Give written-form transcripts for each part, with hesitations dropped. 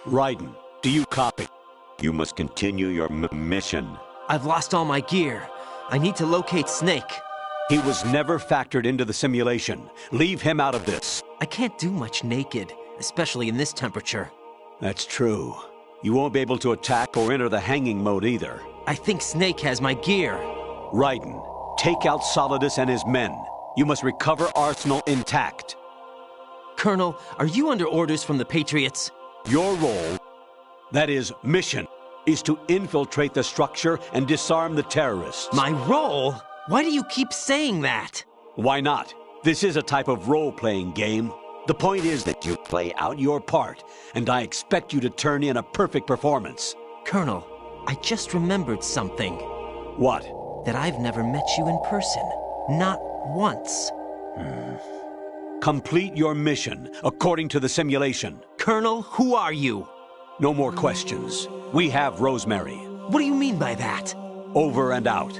Raiden, do you copy? You must continue your mission. I've lost all my gear. I need to locate Snake. He was never factored into the simulation. Leave him out of this. I can't do much naked, especially in this temperature. That's true. You won't be able to attack or enter the hanging mode either. I think Snake has my gear. Raiden, take out Solidus and his men. You must recover Arsenal intact. Colonel, are you under orders from the Patriots? Your role, that is, mission, is to infiltrate the structure and disarm the terrorists. My role? Why do you keep saying that? Why not? This is a type of role-playing game. The point is that you play out your part, and I expect you to turn in a perfect performance. Colonel, I just remembered something. What? That I've never met you in person. Not once. Complete your mission, according to the simulation. Colonel, who are you? No more questions. We have Rosemary. What do you mean by that? Over and out.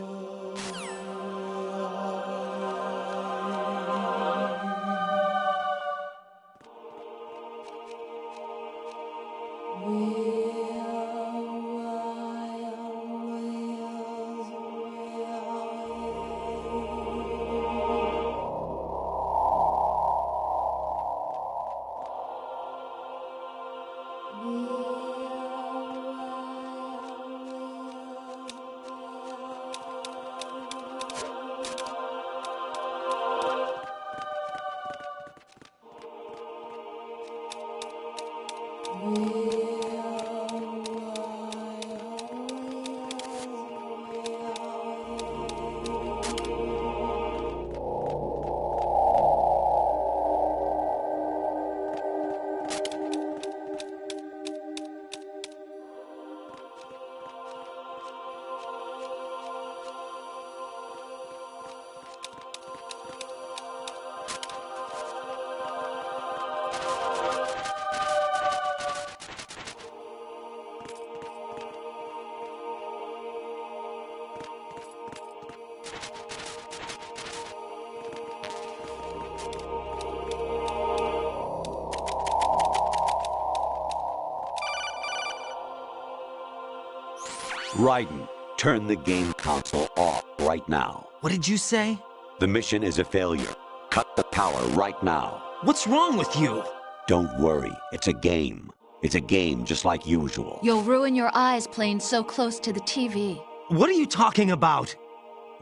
Raiden, turn the game console off right now. What did you say? The mission is a failure. Cut the power right now. What's wrong with you? Don't worry, it's a game. It's a game just like usual. You'll ruin your eyes playing so close to the TV. What are you talking about?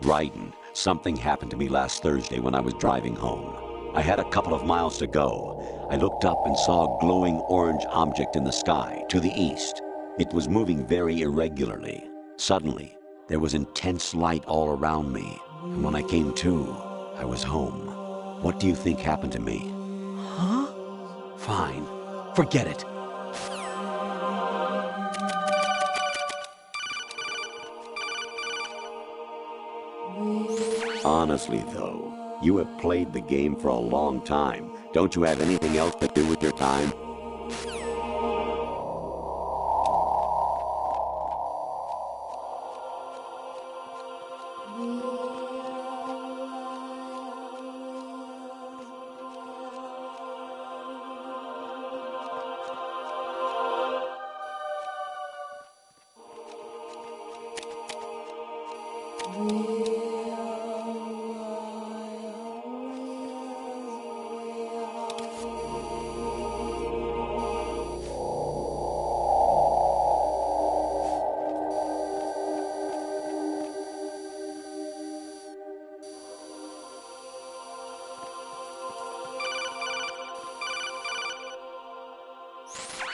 Raiden, something happened to me last Thursday when I was driving home. I had a couple of miles to go. I looked up and saw a glowing orange object in the sky to the east. It was moving very irregularly. Suddenly, there was intense light all around me. And when I came to, I was home. What do you think happened to me? Huh? Fine. Forget it. Honestly, though, you have played the game for a long time. Don't you have anything else to do with your time?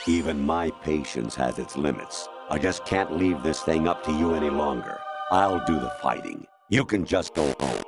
Even my patience has its limits. I just can't leave this thing up to you any longer. I'll do the fighting. You can just go home.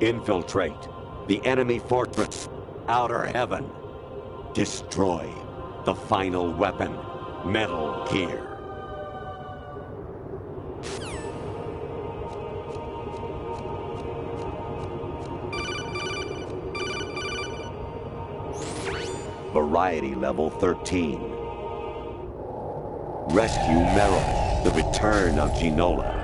Infiltrate the enemy fortress, Outer Heaven. Destroy the final weapon, Metal Gear. Variety level 13. Rescue Meryl, the return of Ginola.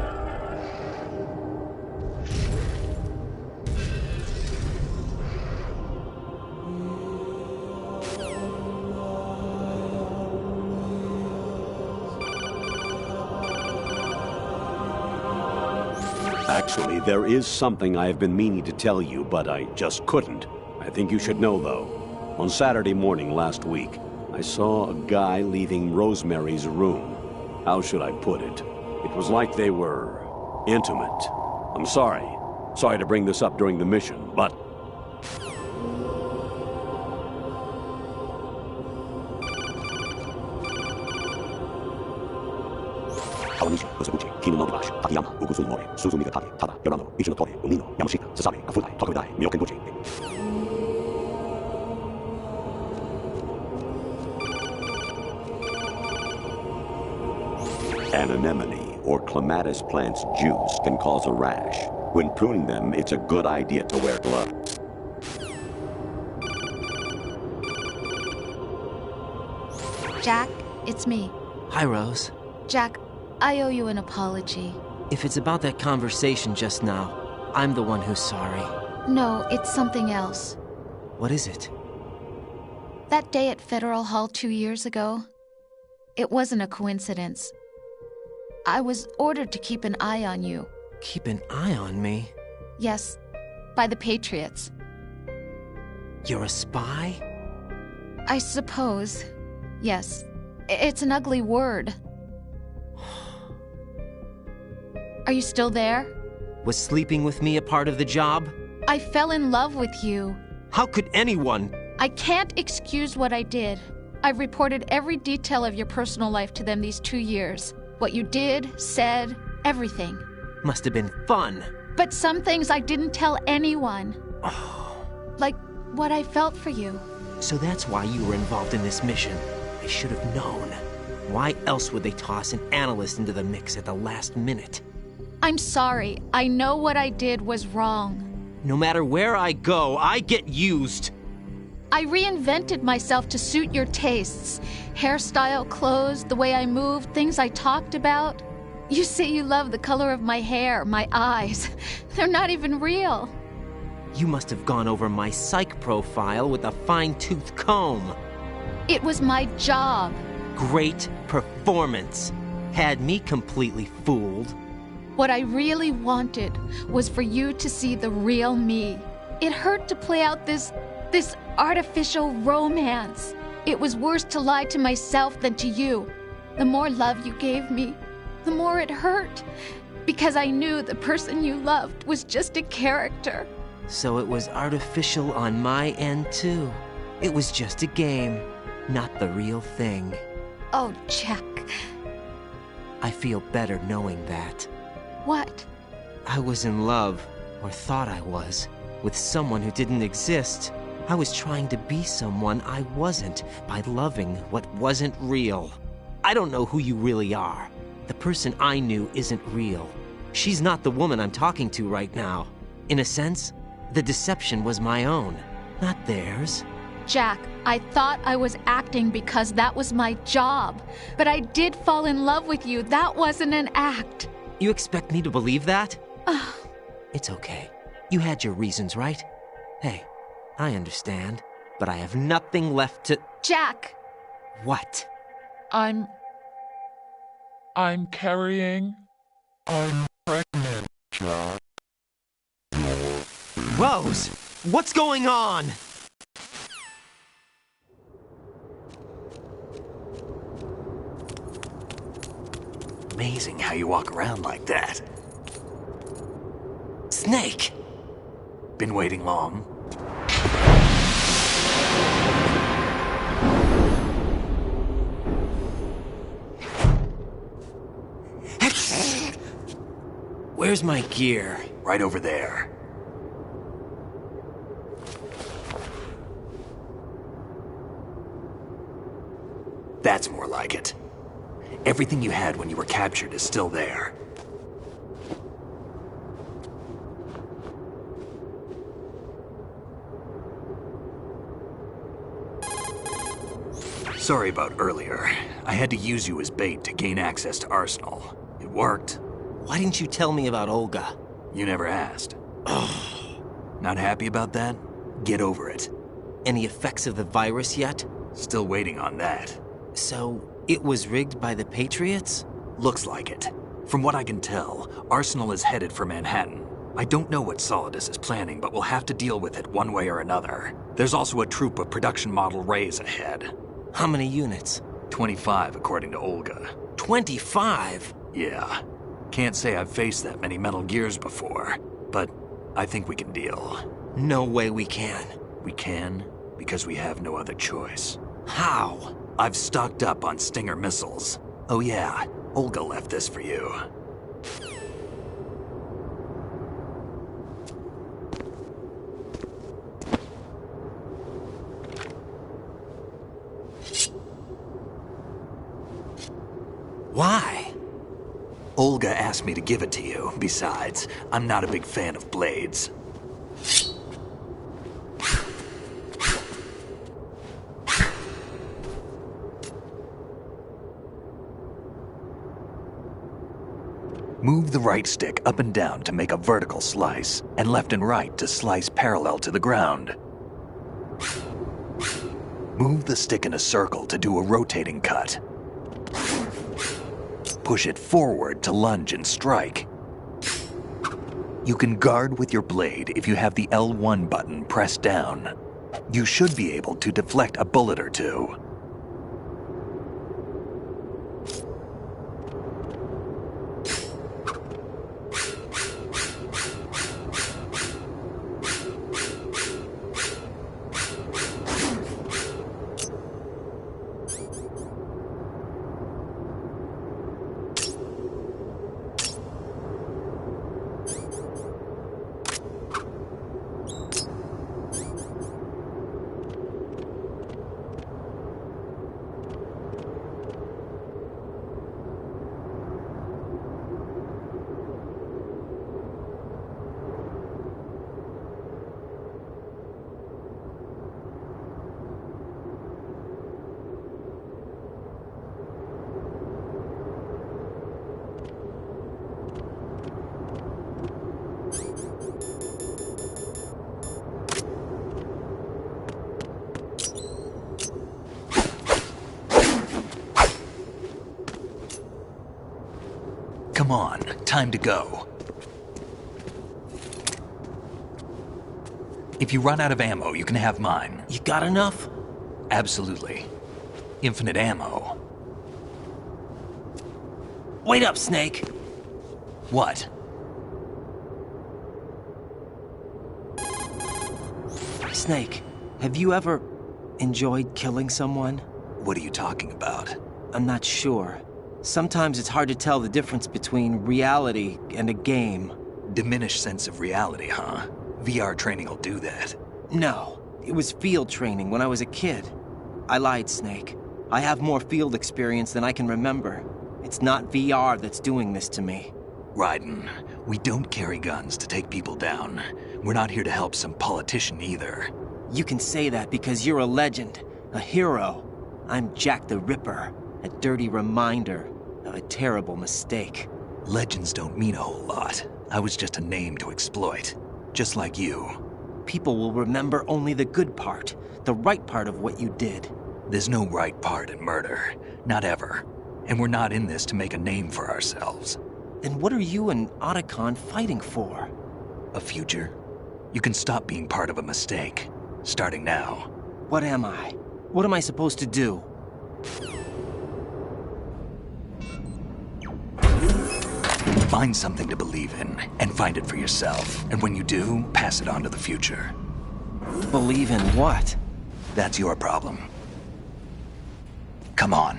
Actually, there is something I have been meaning to tell you, but I just couldn't. I think you should know, though. On Saturday morning last week, I saw a guy leaving Rosemary's room. How should I put it? It was like they were intimate. I'm sorry. Sorry to bring this up during the mission, but... An anemone or clematis plant's juice can cause a rash. When pruning them, it's a good idea to wear gloves. Jack, it's me. Hi, Rose. Jack, I owe you an apology. If it's about that conversation just now, I'm the one who's sorry. No, it's something else. What is it? That day at Federal Hall 2 years ago, it wasn't a coincidence. I was ordered to keep an eye on you. Keep an eye on me? Yes, by the Patriots. You're a spy? I suppose. Yes. It's an ugly word. Are you still there? Was sleeping with me a part of the job? I fell in love with you. How could anyone? I can't excuse what I did. I've reported every detail of your personal life to them these 2 years. What you did, said, everything. Must have been fun. But some things I didn't tell anyone. Like what I felt for you. So that's why you were involved in this mission. I should have known. Why else would they toss an analyst into the mix at the last minute? I'm sorry. I know what I did was wrong. No matter where I go, I get used. I reinvented myself to suit your tastes. Hairstyle, clothes, the way I moved, things I talked about. You say you love the color of my hair, my eyes. They're not even real. You must have gone over my psych profile with a fine-tooth comb. It was my job. Great performance. Had me completely fooled. What I really wanted was for you to see the real me. It hurt to play out this artificial romance. It was worse to lie to myself than to you. The more love you gave me, the more it hurt. Because I knew the person you loved was just a character. So it was artificial on my end, too. It was just a game, not the real thing. Oh, Jack. I feel better knowing that. What? I was in love, or thought I was, with someone who didn't exist. I was trying to be someone I wasn't by loving what wasn't real. I don't know who you really are. The person I knew isn't real. She's not the woman I'm talking to right now. In a sense, the deception was my own, not theirs. Jack, I thought I was acting because that was my job. But I did fall in love with you. That wasn't an act. You expect me to believe that? It's okay. You had your reasons, right? Hey, I understand, but I have nothing left to... Jack! What? I'm carrying... I'm pregnant, Jack. Rose! What's going on? Amazing how you walk around like that. Snake! Been waiting long? Where's my gear? Right over there. That's more like it. Everything you had when you were captured is still there. Sorry about earlier. I had to use you as bait to gain access to Arsenal. It worked. Why didn't you tell me about Olga? You never asked. Not happy about that? Get over it. Any effects of the virus yet? Still waiting on that. So, it was rigged by the Patriots? Looks like it. From what I can tell, Arsenal is headed for Manhattan. I don't know what Solidus is planning, but we'll have to deal with it one way or another. There's also a troop of production model Rays ahead. How many units? 25, according to Olga. 25? Yeah. Can't say I've faced that many Metal Gears before, but I think we can deal. No way we can. We can, because we have no other choice. How? I've stocked up on Stinger missiles. Oh yeah, Olga left this for you. Why? Olga asked me to give it to you. Besides, I'm not a big fan of blades. Move the right stick up and down to make a vertical slice, and left and right to slice parallel to the ground. Move the stick in a circle to do a rotating cut. Push it forward to lunge and strike. You can guard with your blade if you have the L1 button pressed down. You should be able to deflect a bullet or two. Come on, time to go. If you run out of ammo, you can have mine. You got enough? Absolutely. Infinite ammo. Wait up, Snake. What? Snake, have you ever enjoyed killing someone? What are you talking about? I'm not sure. Sometimes it's hard to tell the difference between reality and a game. Diminished sense of reality, huh? VR training will do that. No, it was field training when I was a kid. I lied, Snake. I have more field experience than I can remember. It's not VR that's doing this to me. Raiden, we don't carry guns to take people down. We're not here to help some politician either. You can say that because you're a legend, a hero. I'm Jack the Ripper, a dirty reminder of a terrible mistake. Legends don't mean a whole lot. I was just a name to exploit. Just like you. People will remember only the good part, the right part of what you did. There's no right part in murder. Not ever. And we're not in this to make a name for ourselves. Then what are you and Otacon fighting for? A future? You can stop being part of a mistake. Starting now. What am I? What am I supposed to do? Find something to believe in, and find it for yourself. And when you do, pass it on to the future. Believe in what? That's your problem. Come on.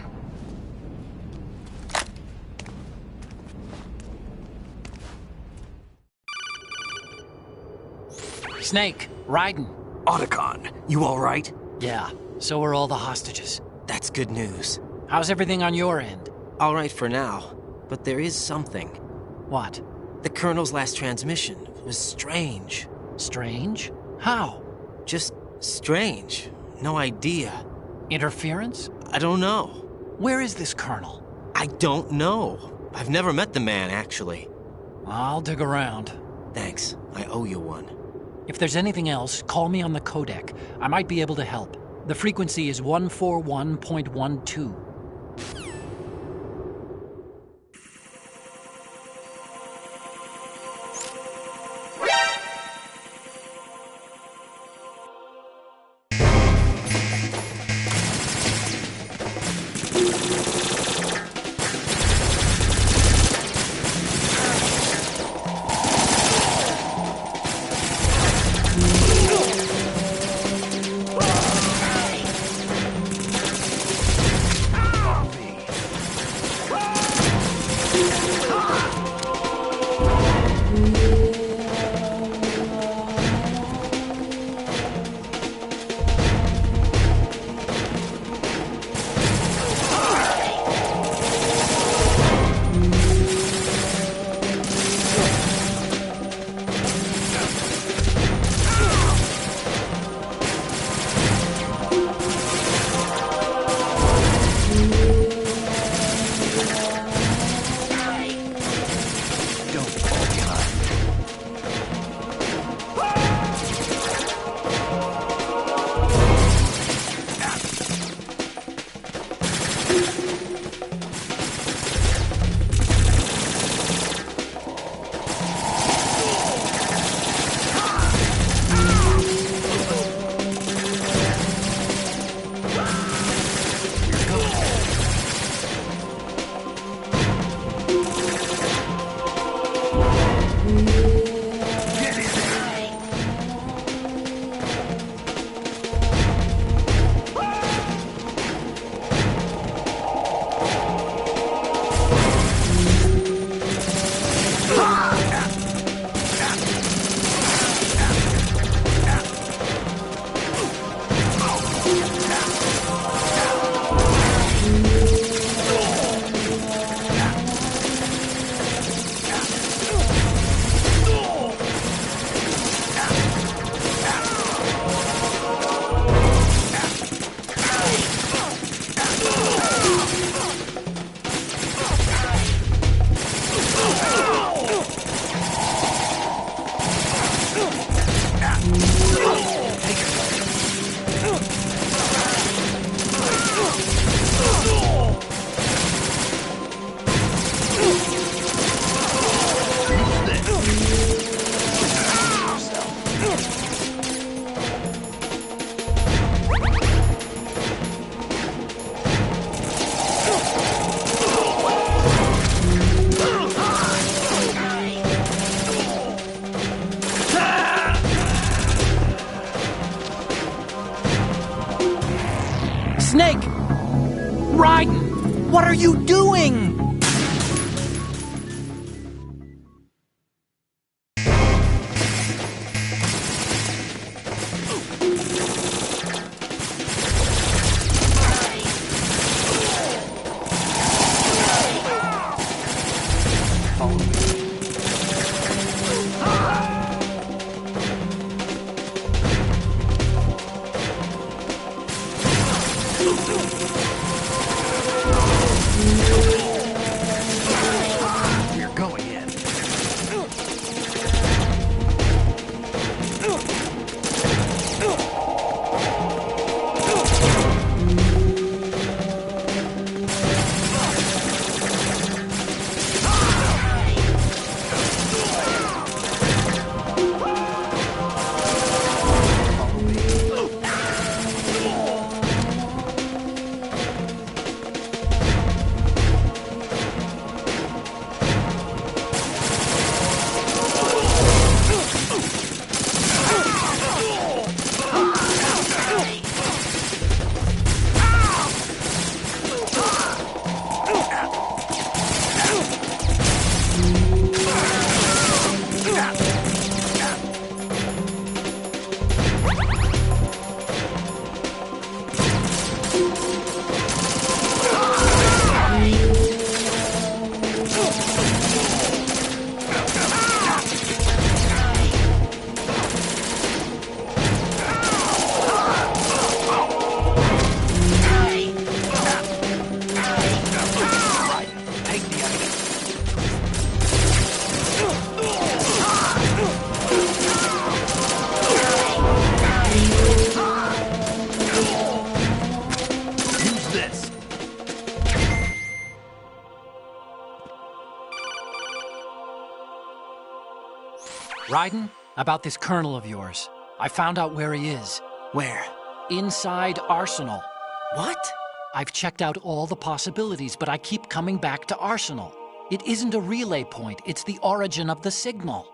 Snake, Raiden. Otacon, you all right? Yeah, so are all the hostages. That's good news. How's everything on your end? All right for now, but there is something. What? The Colonel's last transmission was strange. Strange? How? Just strange. No idea. Interference? I don't know. Where is this Colonel? I don't know. I've never met the man, actually. I'll dig around. Thanks. I owe you one. If there's anything else, call me on the codec. I might be able to help. The frequency is 141.12. Snake! Raiden! What are you doing? Raiden, about this colonel of yours. I found out where he is. Where? Inside Arsenal. What? I've checked out all the possibilities, but I keep coming back to Arsenal. It isn't a relay point, it's the origin of the signal.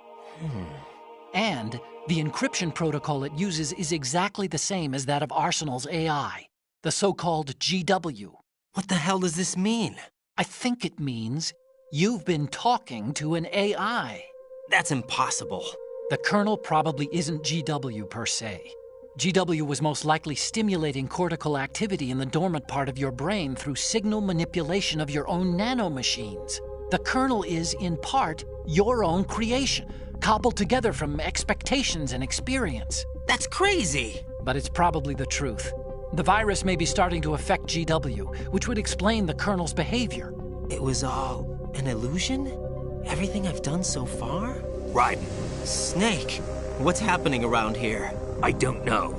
And the encryption protocol it uses is exactly the same as that of Arsenal's AI, the so-called GW. What the hell does this mean? I think it means you've been talking to an AI. That's impossible. The kernel probably isn't GW per se. GW was most likely stimulating cortical activity in the dormant part of your brain through signal manipulation of your own nanomachines. The kernel is, in part, your own creation, cobbled together from expectations and experience. That's crazy! But it's probably the truth. The virus may be starting to affect GW, which would explain the kernel's behavior. It was all an illusion? Everything I've done so far? Raiden, Snake, what's happening around here? I don't know.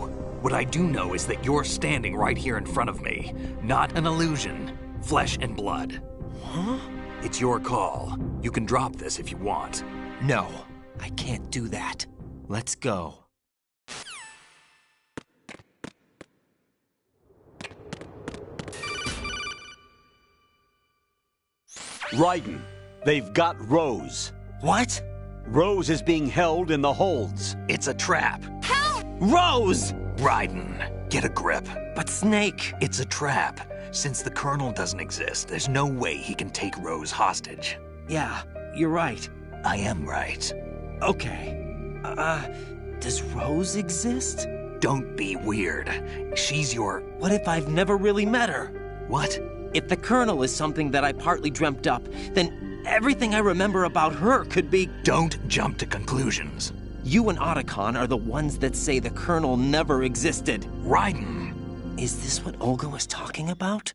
What I do know is that you're standing right here in front of me. Not an illusion. Flesh and blood. Huh? It's your call. You can drop this if you want. No, I can't do that. Let's go. Raiden, they've got Rose. What? Rose is being held in the holds. It's a trap. Rose! Raiden, get a grip. But Snake... It's a trap. Since the Colonel doesn't exist, there's no way he can take Rose hostage. Yeah, you're right. I am right. Okay. Does Rose exist? Don't be weird. She's your... What if I've never really met her? What? If the Colonel is something that I partly dreamt up, then everything I remember about her could be... Don't jump to conclusions. You and Otacon are the ones that say the Colonel never existed. Raiden! Is this what Olga was talking about?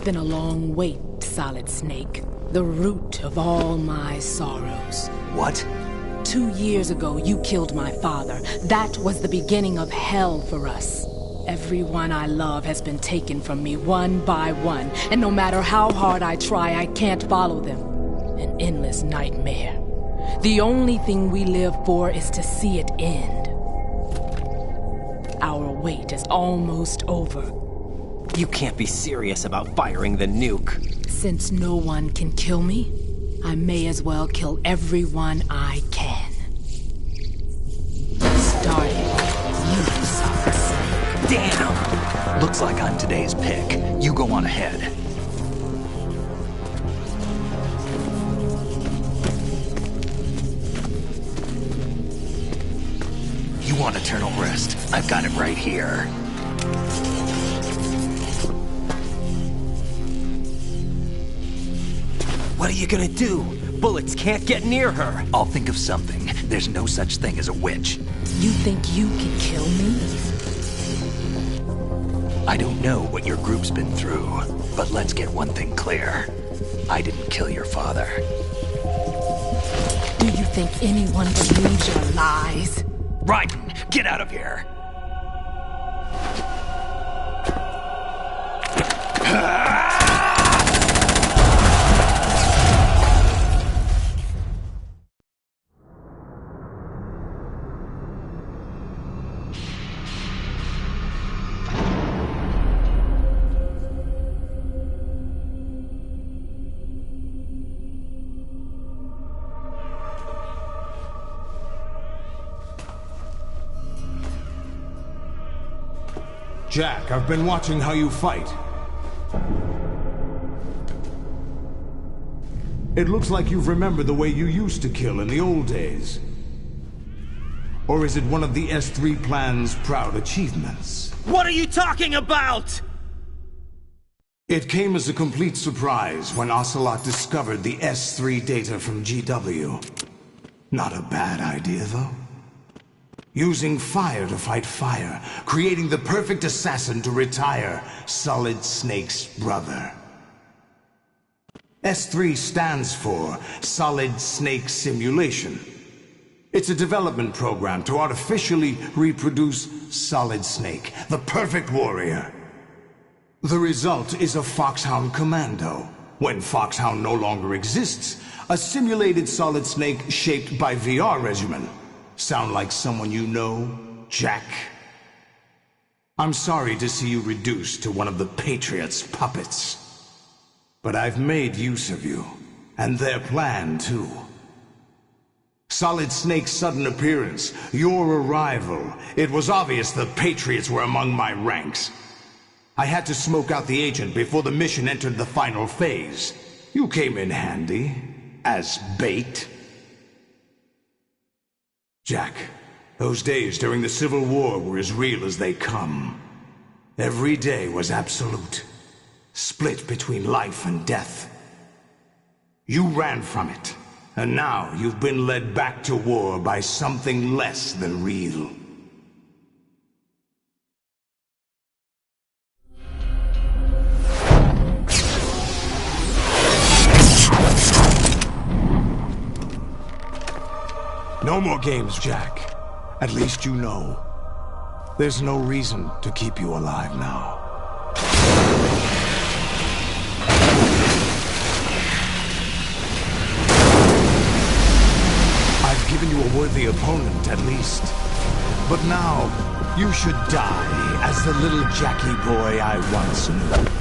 been a long wait, Solid Snake. The root of all my sorrows. What? 2 years ago, you killed my father. That was the beginning of hell for us. Everyone I love has been taken from me one by one, and no matter how hard I try, I can't follow them. An endless nightmare. The only thing we live for is to see it end. Our wait is almost over. You can't be serious about firing the nuke. Since no one can kill me, I may as well kill everyone I can. Starting with you, Solid Snake. Damn! Looks like I'm today's pick. You go on ahead. You want eternal rest? I've got it right here. What are you gonna do? Bullets can't get near her. I'll think of something. There's no such thing as a witch. You think you can kill me? I don't know what your group's been through, but let's get one thing clear. I didn't kill your father. Do you think anyone believes your lies? Raiden, get out of here! Jack, I've been watching how you fight. It looks like you've remembered the way you used to kill in the old days. Or is it one of the S3 plan's proud achievements? What are you talking about? It came as a complete surprise when Ocelot discovered the S3 data from GW. Not a bad idea, though. Using fire to fight fire, creating the perfect assassin to retire Solid Snake's brother. S3 stands for Solid Snake Simulation. It's a development program to artificially reproduce Solid Snake, the perfect warrior. The result is a Foxhound Commando. When Foxhound no longer exists, a simulated Solid Snake shaped by VR regimen. Sound like someone you know, Jack? I'm sorry to see you reduced to one of the Patriots' puppets. But I've made use of you, and their plan too. Solid Snake's sudden appearance, your arrival, it was obvious the Patriots were among my ranks. I had to smoke out the agent before the mission entered the final phase. You came in handy, as bait. Jack, those days during the Civil War were as real as they come. Every day was absolute, split between life and death. You ran from it, and now you've been led back to war by something less than real. No more games, Jack. At least you know. There's no reason to keep you alive now. I've given you a worthy opponent, at least. But now, you should die as the little Jackie boy I once knew.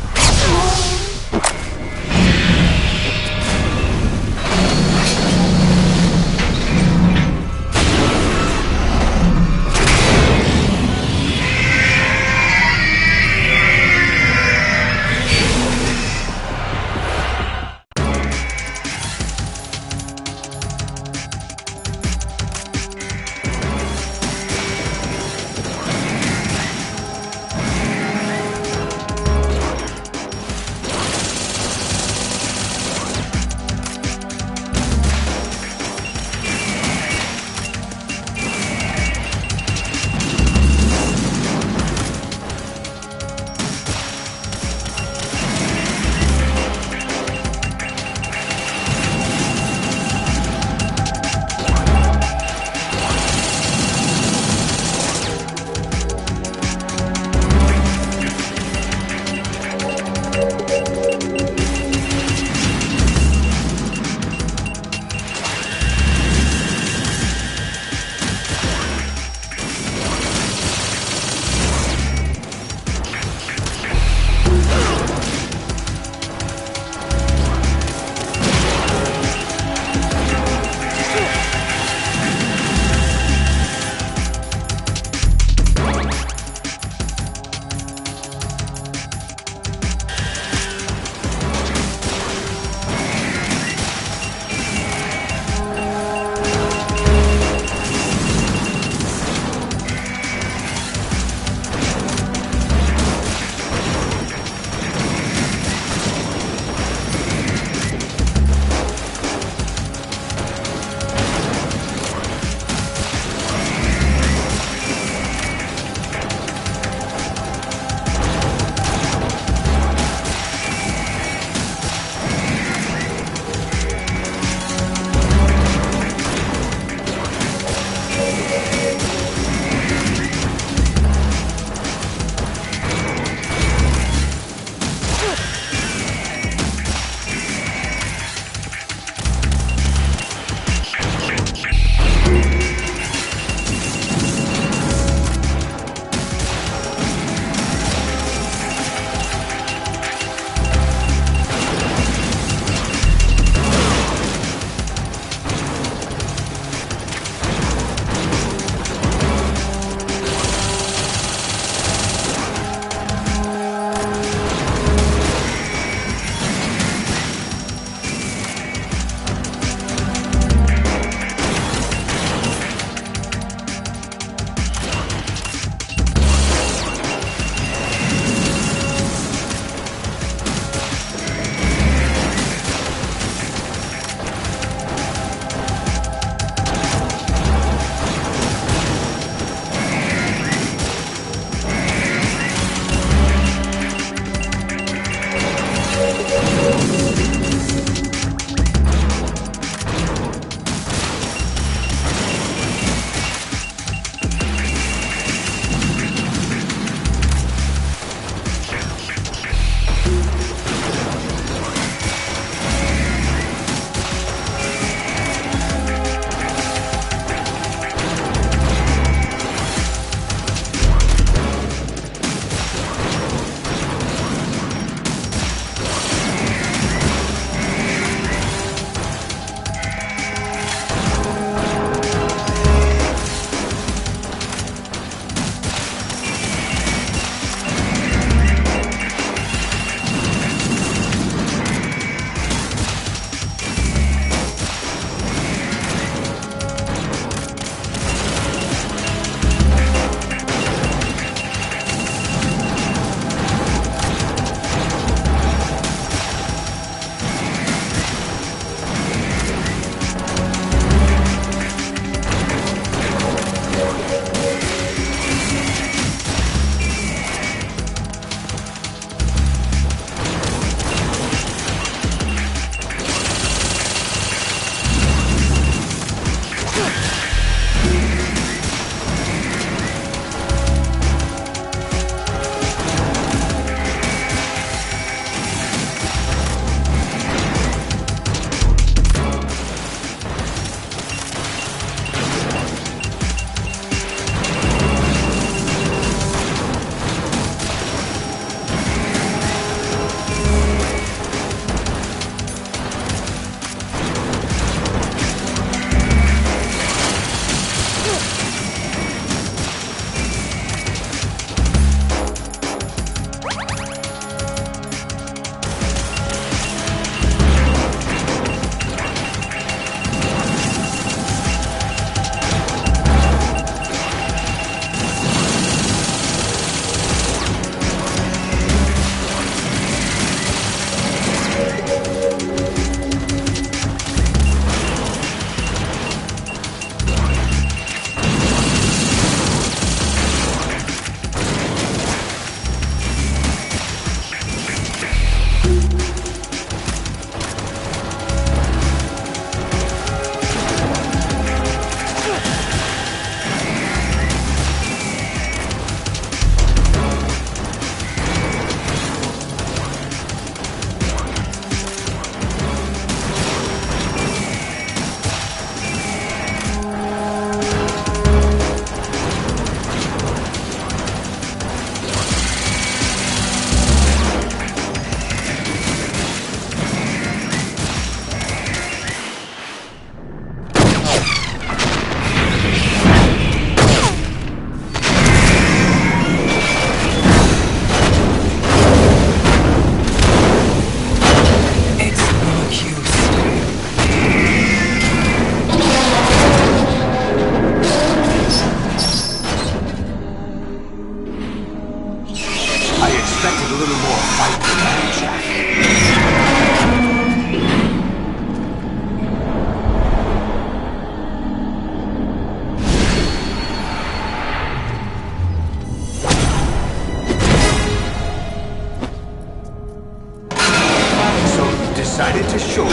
decided to show you.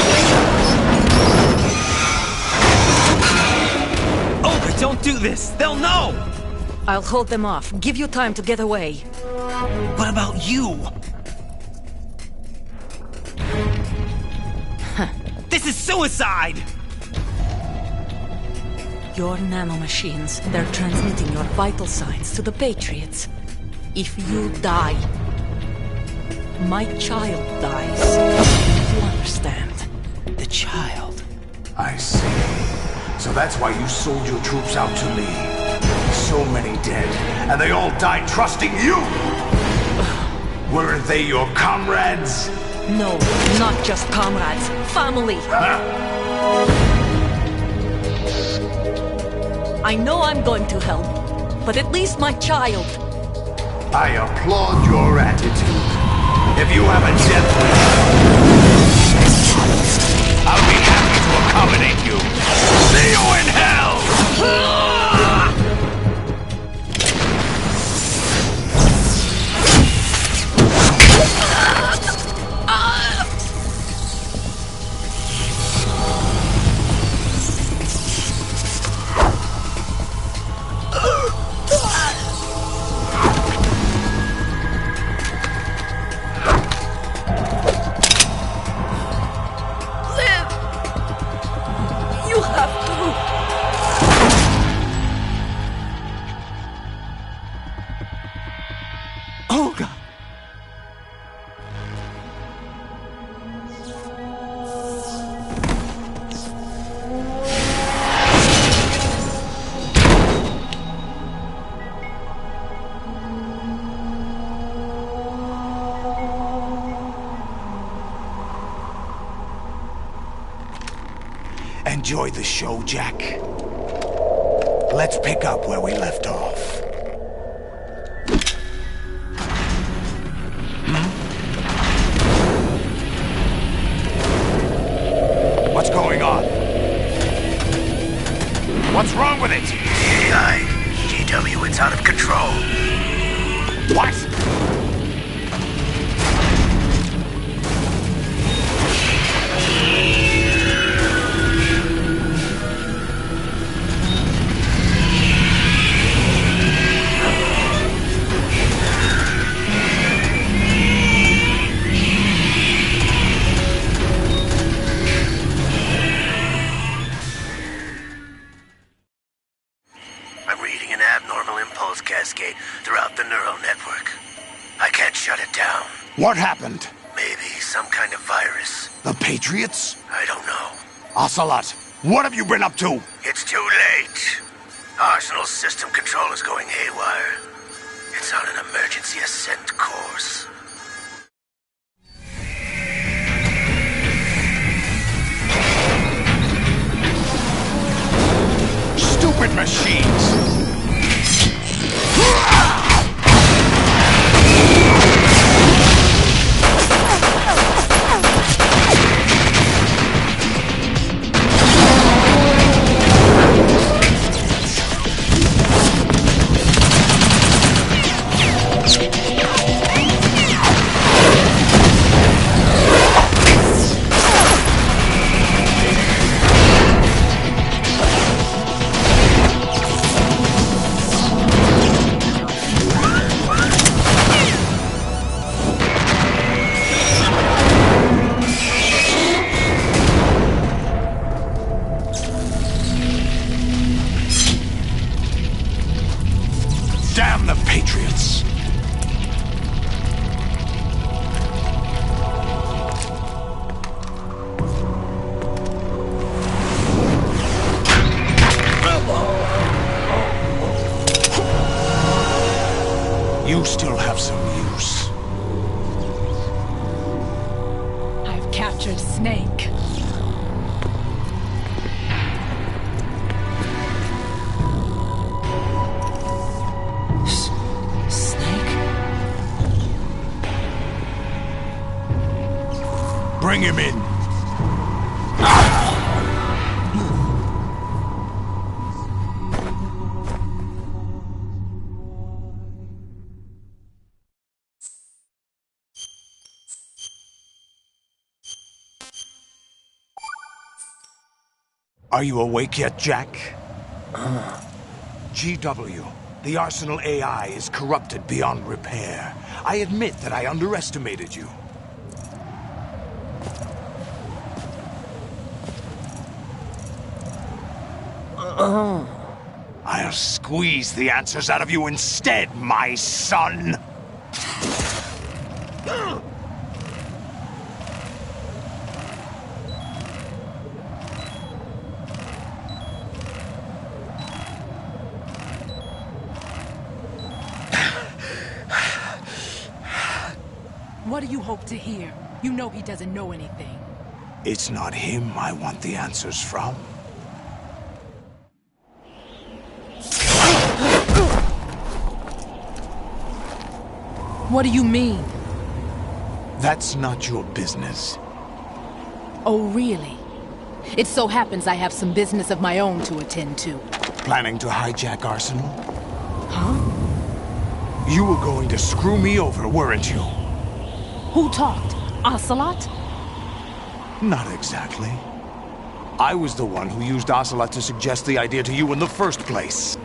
Olga, don't do this! They'll know! I'll hold them off. Give you time to get away. What about you? This is suicide! Your nanomachines, they're transmitting your vital signs to the Patriots. If you die, my child dies. You understand? The child. I see. So that's why you sold your troops out to me. So many dead, and they all died trusting you! Weren't they your comrades? No, not just comrades. Family. I know I'm going to help, but at least my child. I applaud your attitude. If you have a death wish, I'll be happy to accommodate you. See you in hell! Olga! Enjoy the show, Jack. Let's pick up where we left off. What's going on? What's wrong with it? AI. GW, it's out of control. What? Cascade throughout the neural network. I can't shut it down. What happened? Maybe some kind of virus. The Patriots? I don't know. Ocelot, what have you been up to? It's too late. Arsenal's system control is going haywire. It's on an emergency ascent course. Stupid machines! Damn the Patriots! You still have some use. I've captured Snake. Bring him in. Are you awake yet, Jack? GW, the Arsenal AI is corrupted beyond repair. I admit that I underestimated you. I'll squeeze the answers out of you instead, my son! What do you hope to hear? You know he doesn't know anything. It's not him I want the answers from. What do you mean? That's not your business. Oh, really? It so happens I have some business of my own to attend to. Planning to hijack Arsenal? Huh? You were going to screw me over, weren't you? Who talked? Ocelot? Not exactly. I was the one who used Ocelot to suggest the idea to you in the first place.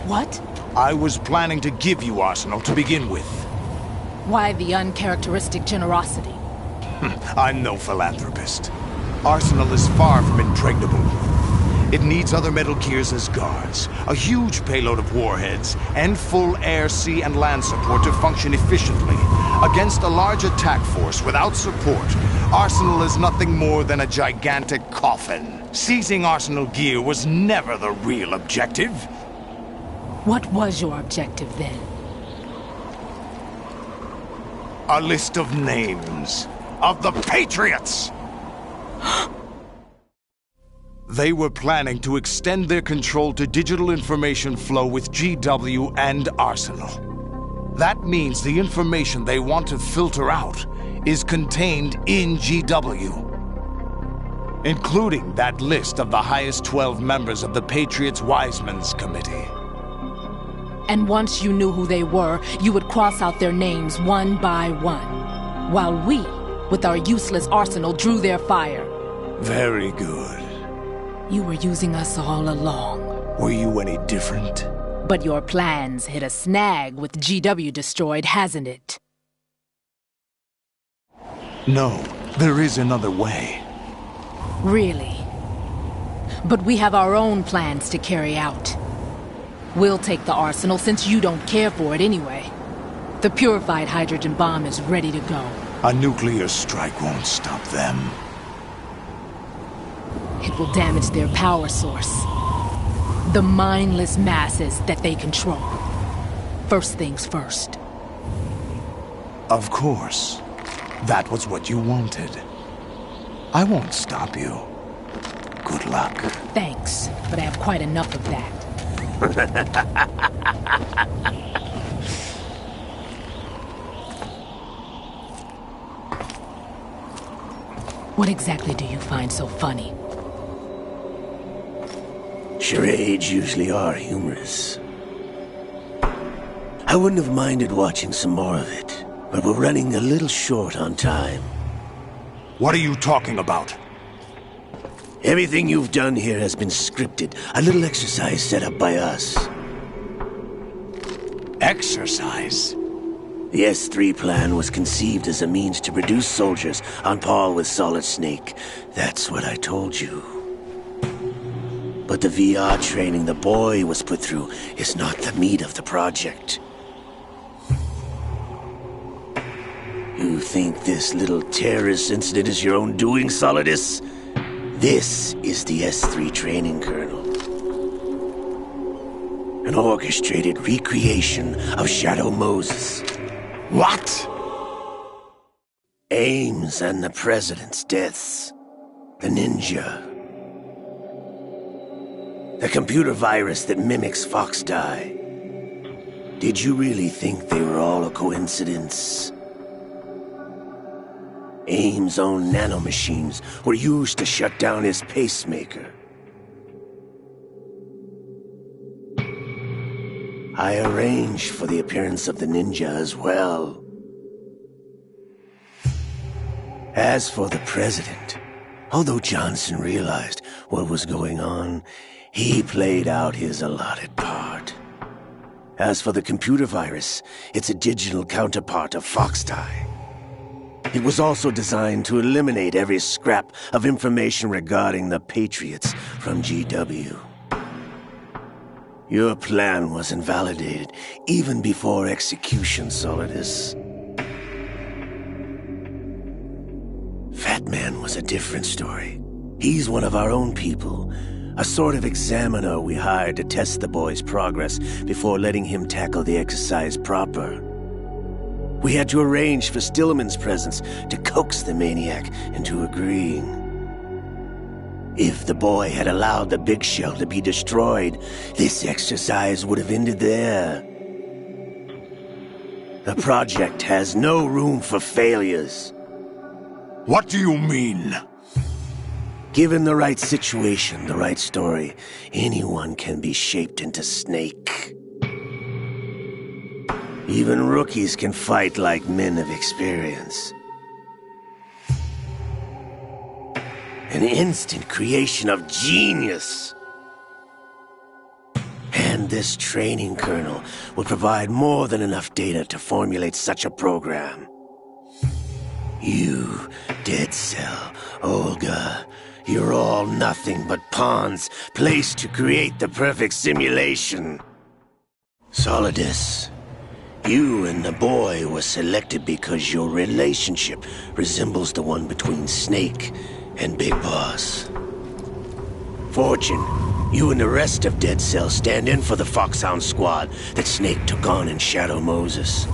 What? I was planning to give you Arsenal to begin with. Why the uncharacteristic generosity? I'm no philanthropist. Arsenal is far from impregnable. It needs other Metal Gears as guards, a huge payload of warheads, and full air, sea, and land support to function efficiently. Against a large attack force without support, Arsenal is nothing more than a gigantic coffin. Seizing Arsenal gear was never the real objective. What was your objective then? A list of names of the Patriots! They were planning to extend their control to digital information flow with GW and Arsenal. That means the information they want to filter out is contained in GW, including that list of the highest 12 members of the Patriots Wiseman's Committee. And once you knew who they were, you would cross out their names one by one, while we, with our useless arsenal, drew their fire. Very good. You were using us all along. Were you any different? But your plans hit a snag with GW destroyed, hasn't it? No, there is another way. Really? But we have our own plans to carry out. We'll take the arsenal since you don't care for it anyway. The purified hydrogen bomb is ready to go. A nuclear strike won't stop them. It will damage their power source. The mindless masses that they control. First things first. Of course. That was what you wanted. I won't stop you. Good luck. Thanks, but I have quite enough of that. What exactly do you find so funny? Charades usually are humorous. I wouldn't have minded watching some more of it, but we're running a little short on time. What are you talking about? Everything you've done here has been scripted. A little exercise set up by us. Exercise? The S3 plan was conceived as a means to produce soldiers on par with Solid Snake. That's what I told you. But the VR training the boy was put through is not the meat of the project. You think this little terrorist incident is your own doing, Solidus? This is the S3 training kernel. An orchestrated recreation of Shadow Moses. What? Ames and the President's deaths. The ninja. The computer virus that mimics Foxdie. Did you really think they were all a coincidence? Ames' own nanomachines were used to shut down his pacemaker. I arranged for the appearance of the ninja as well. As for the President, Although Johnson realized what was going on, he played out his allotted part. As for the computer virus, it's a digital counterpart of Foxtie. It was also designed to eliminate every scrap of information regarding the Patriots from GW. Your plan was invalidated even before execution, Solidus. Fat Man was a different story. He's one of our own people, a sort of examiner we hired to test the boy's progress before letting him tackle the exercise proper. We had to arrange for Stillman's presence to coax the maniac into agreeing. If the boy had allowed the big shell to be destroyed, this exercise would have ended there. The project has no room for failures. What do you mean? Given the right situation, the right story, anyone can be shaped into Snake. Even rookies can fight like men of experience. An instant creation of genius. And this training kernel will provide more than enough data to formulate such a program. You, Dead Cell, Olga, you're all nothing but pawns placed to create the perfect simulation. Solidus, you and the boy were selected because your relationship resembles the one between Snake and Big Boss. Fortune, you and the rest of Dead Cell stand in for the Foxhound squad that Snake took on in Shadow Moses.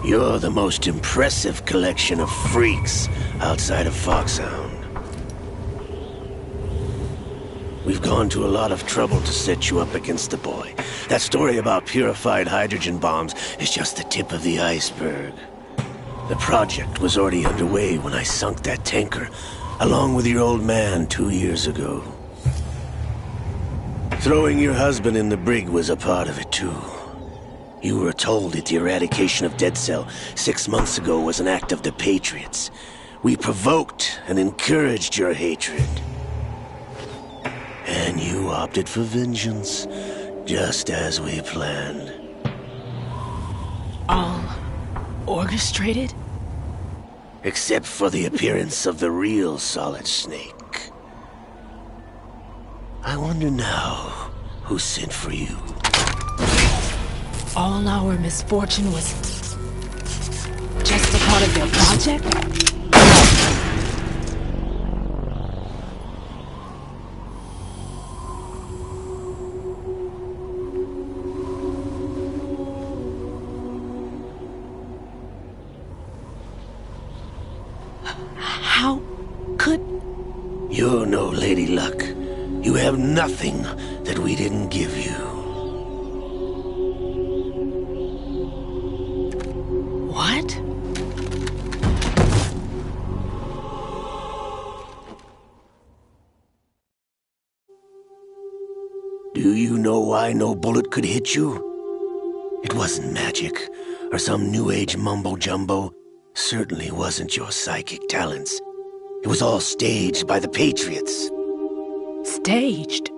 You're the most impressive collection of freaks outside of Foxhound. We've gone to a lot of trouble to set you up against the boy. That story about purified hydrogen bombs is just the tip of the iceberg. The project was already underway when I sunk that tanker, along with your old man 2 years ago. Throwing your husband in the brig was a part of it too. You were told that the eradication of Dead Cell 6 months ago was an act of the Patriots. We provoked and encouraged your hatred. And you opted for vengeance, just as we planned. All orchestrated? Except for the appearance of the real Solid Snake. I wonder now who sent for you. All our misfortune was just a part of their project? How could... You're no Lady Luck. You have nothing that we didn't give you. What? Do you know why no bullet could hit you? It wasn't magic, or some new age mumbo-jumbo. Certainly wasn't your psychic talents. It was all staged by the Patriots. Staged?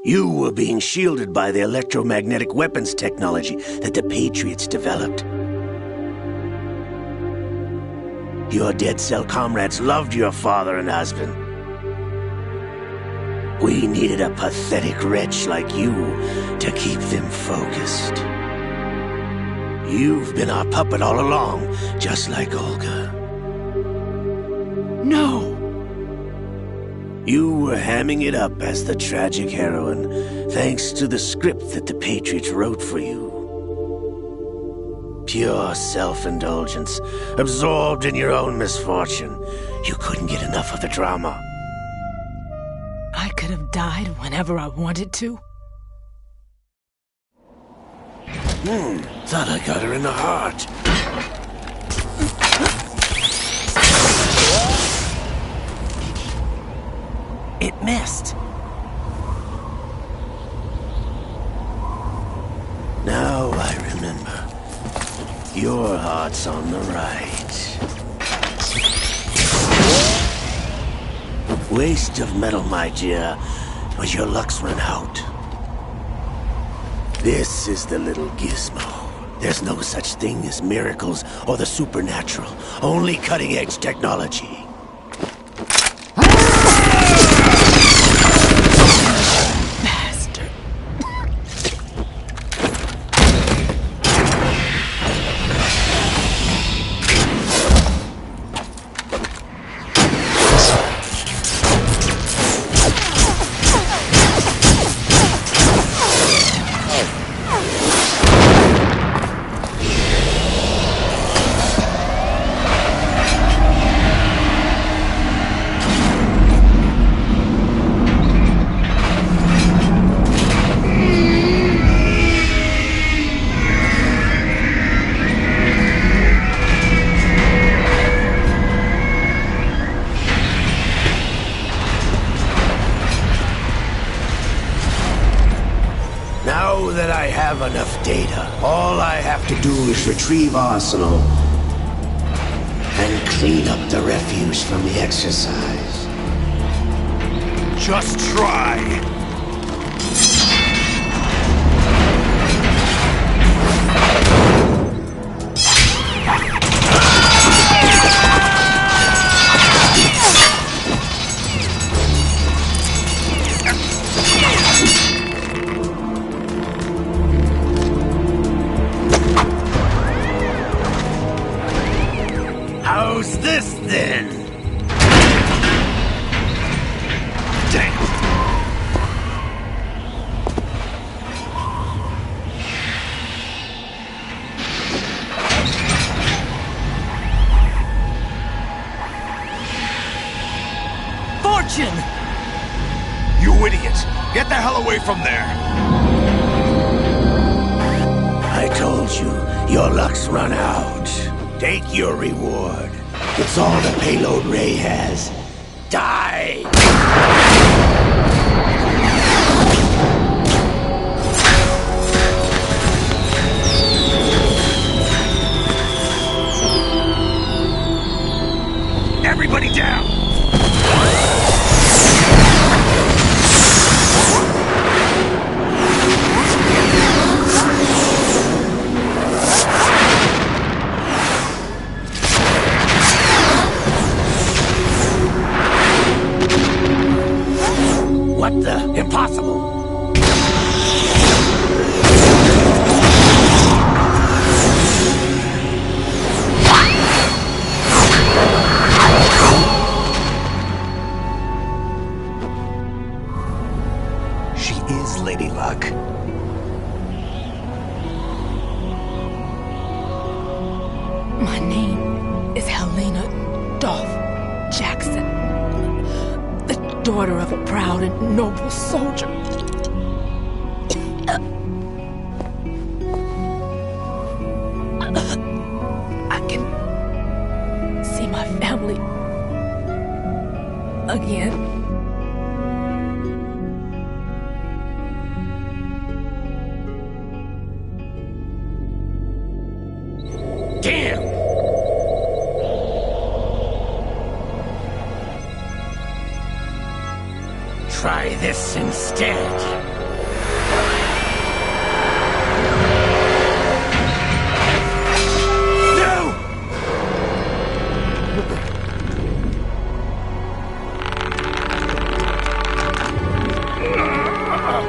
You were being shielded by the electromagnetic weapons technology that the Patriots developed. Your Dead Cell comrades loved your father and husband. We needed a pathetic wretch like you to keep them focused. You've been our puppet all along, just like Olga. No! You were hamming it up as the tragic heroine, thanks to the script that the Patriots wrote for you. Pure self-indulgence, absorbed in your own misfortune. You couldn't get enough of the drama. I could have died whenever I wanted to. Thought I got her in the heart. It missed. Now I remember. Your heart's on the right. Waste of metal, my dear, but your luck's run out. This is the little gizmo. There's no such thing as miracles or the supernatural, only cutting-edge technology. Now that I have enough data, all I have to do is retrieve Arsenal and clean up the refuse from the exercise. Just try. How's this then? Damn. Fortune! You idiot! Get the hell away from there! I told you, your luck's run out. Take your reward. It's all the payload Ray has. Die! Everybody down! What the? Impossible! She is Lady Luck. My name is Helena Dolph Jackson, the daughter of a proud and noble soldier. I can see my family again. Damn! Try this instead.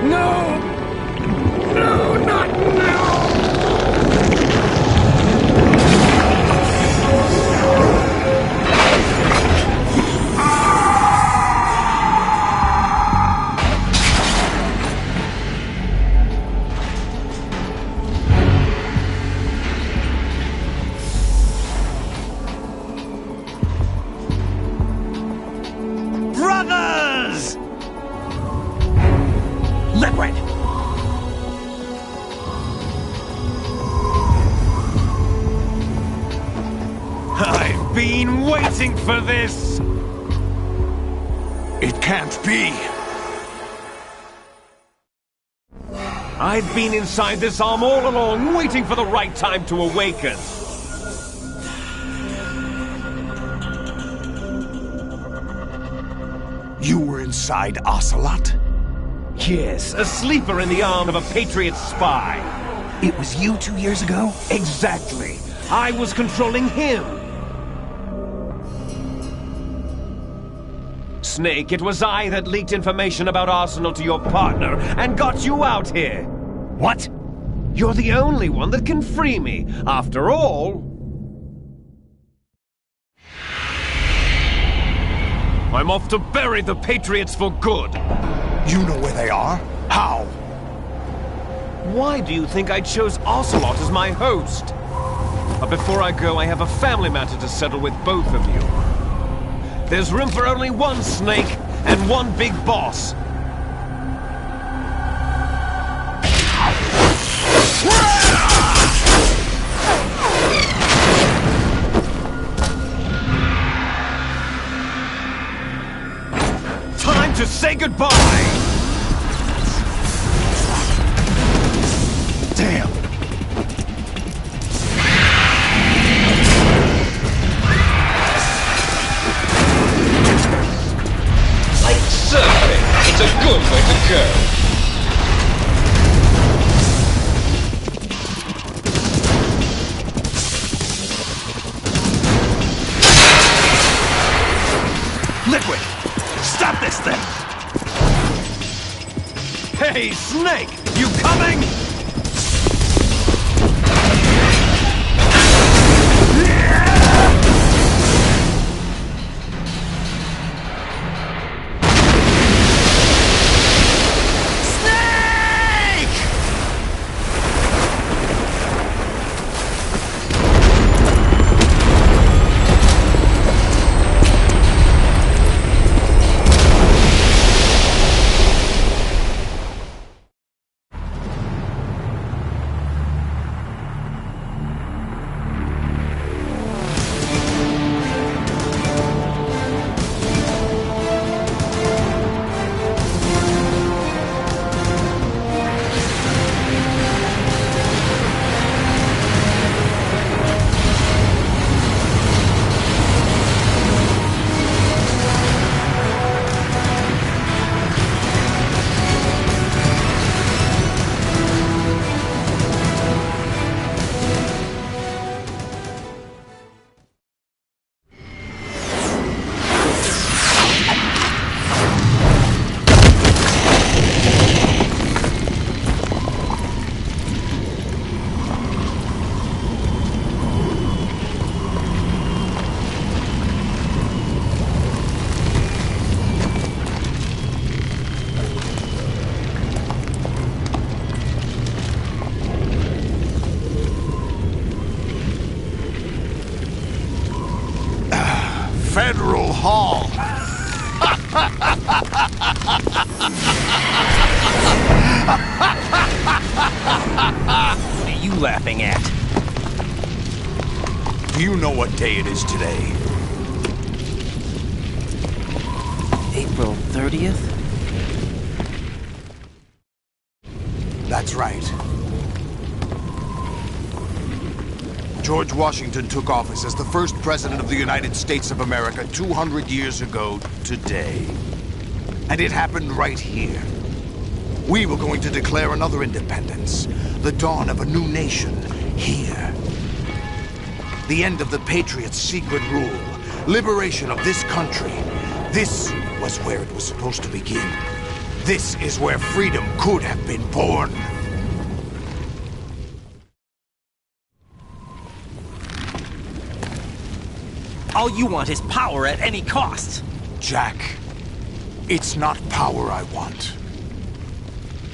No! No, not now! Brothers! Liquid! I've been waiting for this! It can't be! I've been inside this arm all along, waiting for the right time to awaken. You were inside Ocelot? Yes, a sleeper in the arm of a Patriot spy. It was you 2 years ago? Exactly. I was controlling him. Snake, it was I that leaked information about Arsenal to your partner and got you out here. What? You're the only one that can free me. After all... I'm off to bury the Patriots for good. You know where they are? How? Why do you think I chose Ocelot as my host? But before I go, I have a family matter to settle with both of you. There's room for only one Snake and one big boss. Time to say goodbye! Damn! Like surfing, it's a good way to go. Liquid! Stop this thing! Hey, Snake! You coming? Federal Hall. What are you laughing at? Do you know what day it is today? April 30th? That's right. George Washington took office as the first president of the United States of America 200 years ago today. And it happened right here. We were going to declare another independence, the dawn of a new nation, here. The end of the Patriots' secret rule, liberation of this country. This was where it was supposed to begin. This is where freedom could have been born. All you want is power at any cost. Jack, it's not power I want.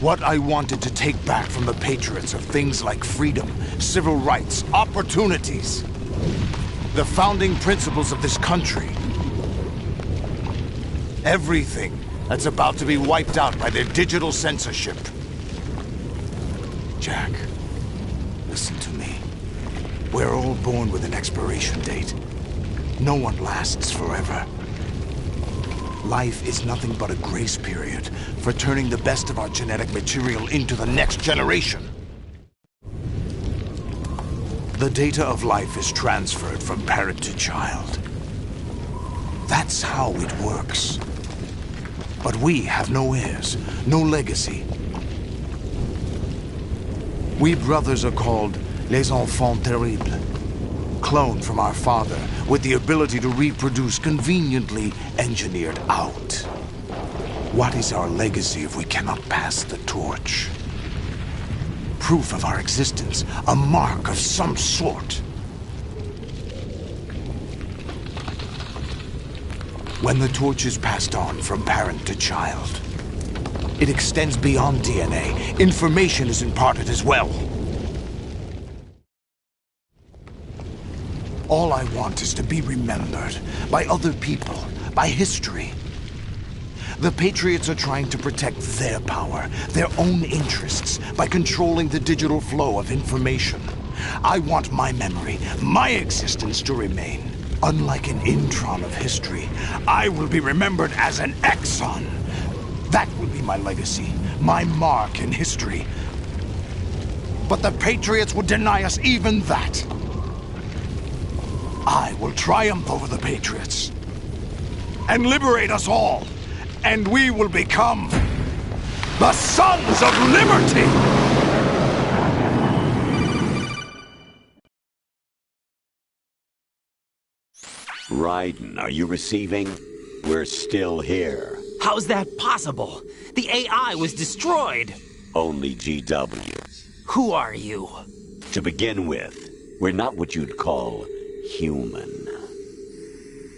What I wanted to take back from the Patriots are things like freedom, civil rights, opportunities. The founding principles of this country. Everything that's about to be wiped out by their digital censorship. Jack, listen to me. We're all born with an expiration date. No one lasts forever. Life is nothing but a grace period for turning the best of our genetic material into the next generation. The data of life is transferred from parent to child. That's how it works. But we have no heirs, no legacy. We brothers are called les enfants terribles. Cloned from our father, with the ability to reproduce conveniently engineered out. What is our legacy if we cannot pass the torch? Proof of our existence, a mark of some sort. When the torch is passed on from parent to child, it extends beyond DNA. Information is imparted as well. All I want is to be remembered by other people, by history. The Patriots are trying to protect their power, their own interests, by controlling the digital flow of information. I want my memory, my existence to remain. Unlike an intron of history, I will be remembered as an exon. That will be my legacy, my mark in history. But the Patriots would deny us even that. I will triumph over the Patriots and liberate us all, and we will become the Sons of Liberty! Raiden, are you receiving? We're still here. How's that possible? The AI was destroyed. Only GW. Who are you? To begin with, we're not what you'd call human.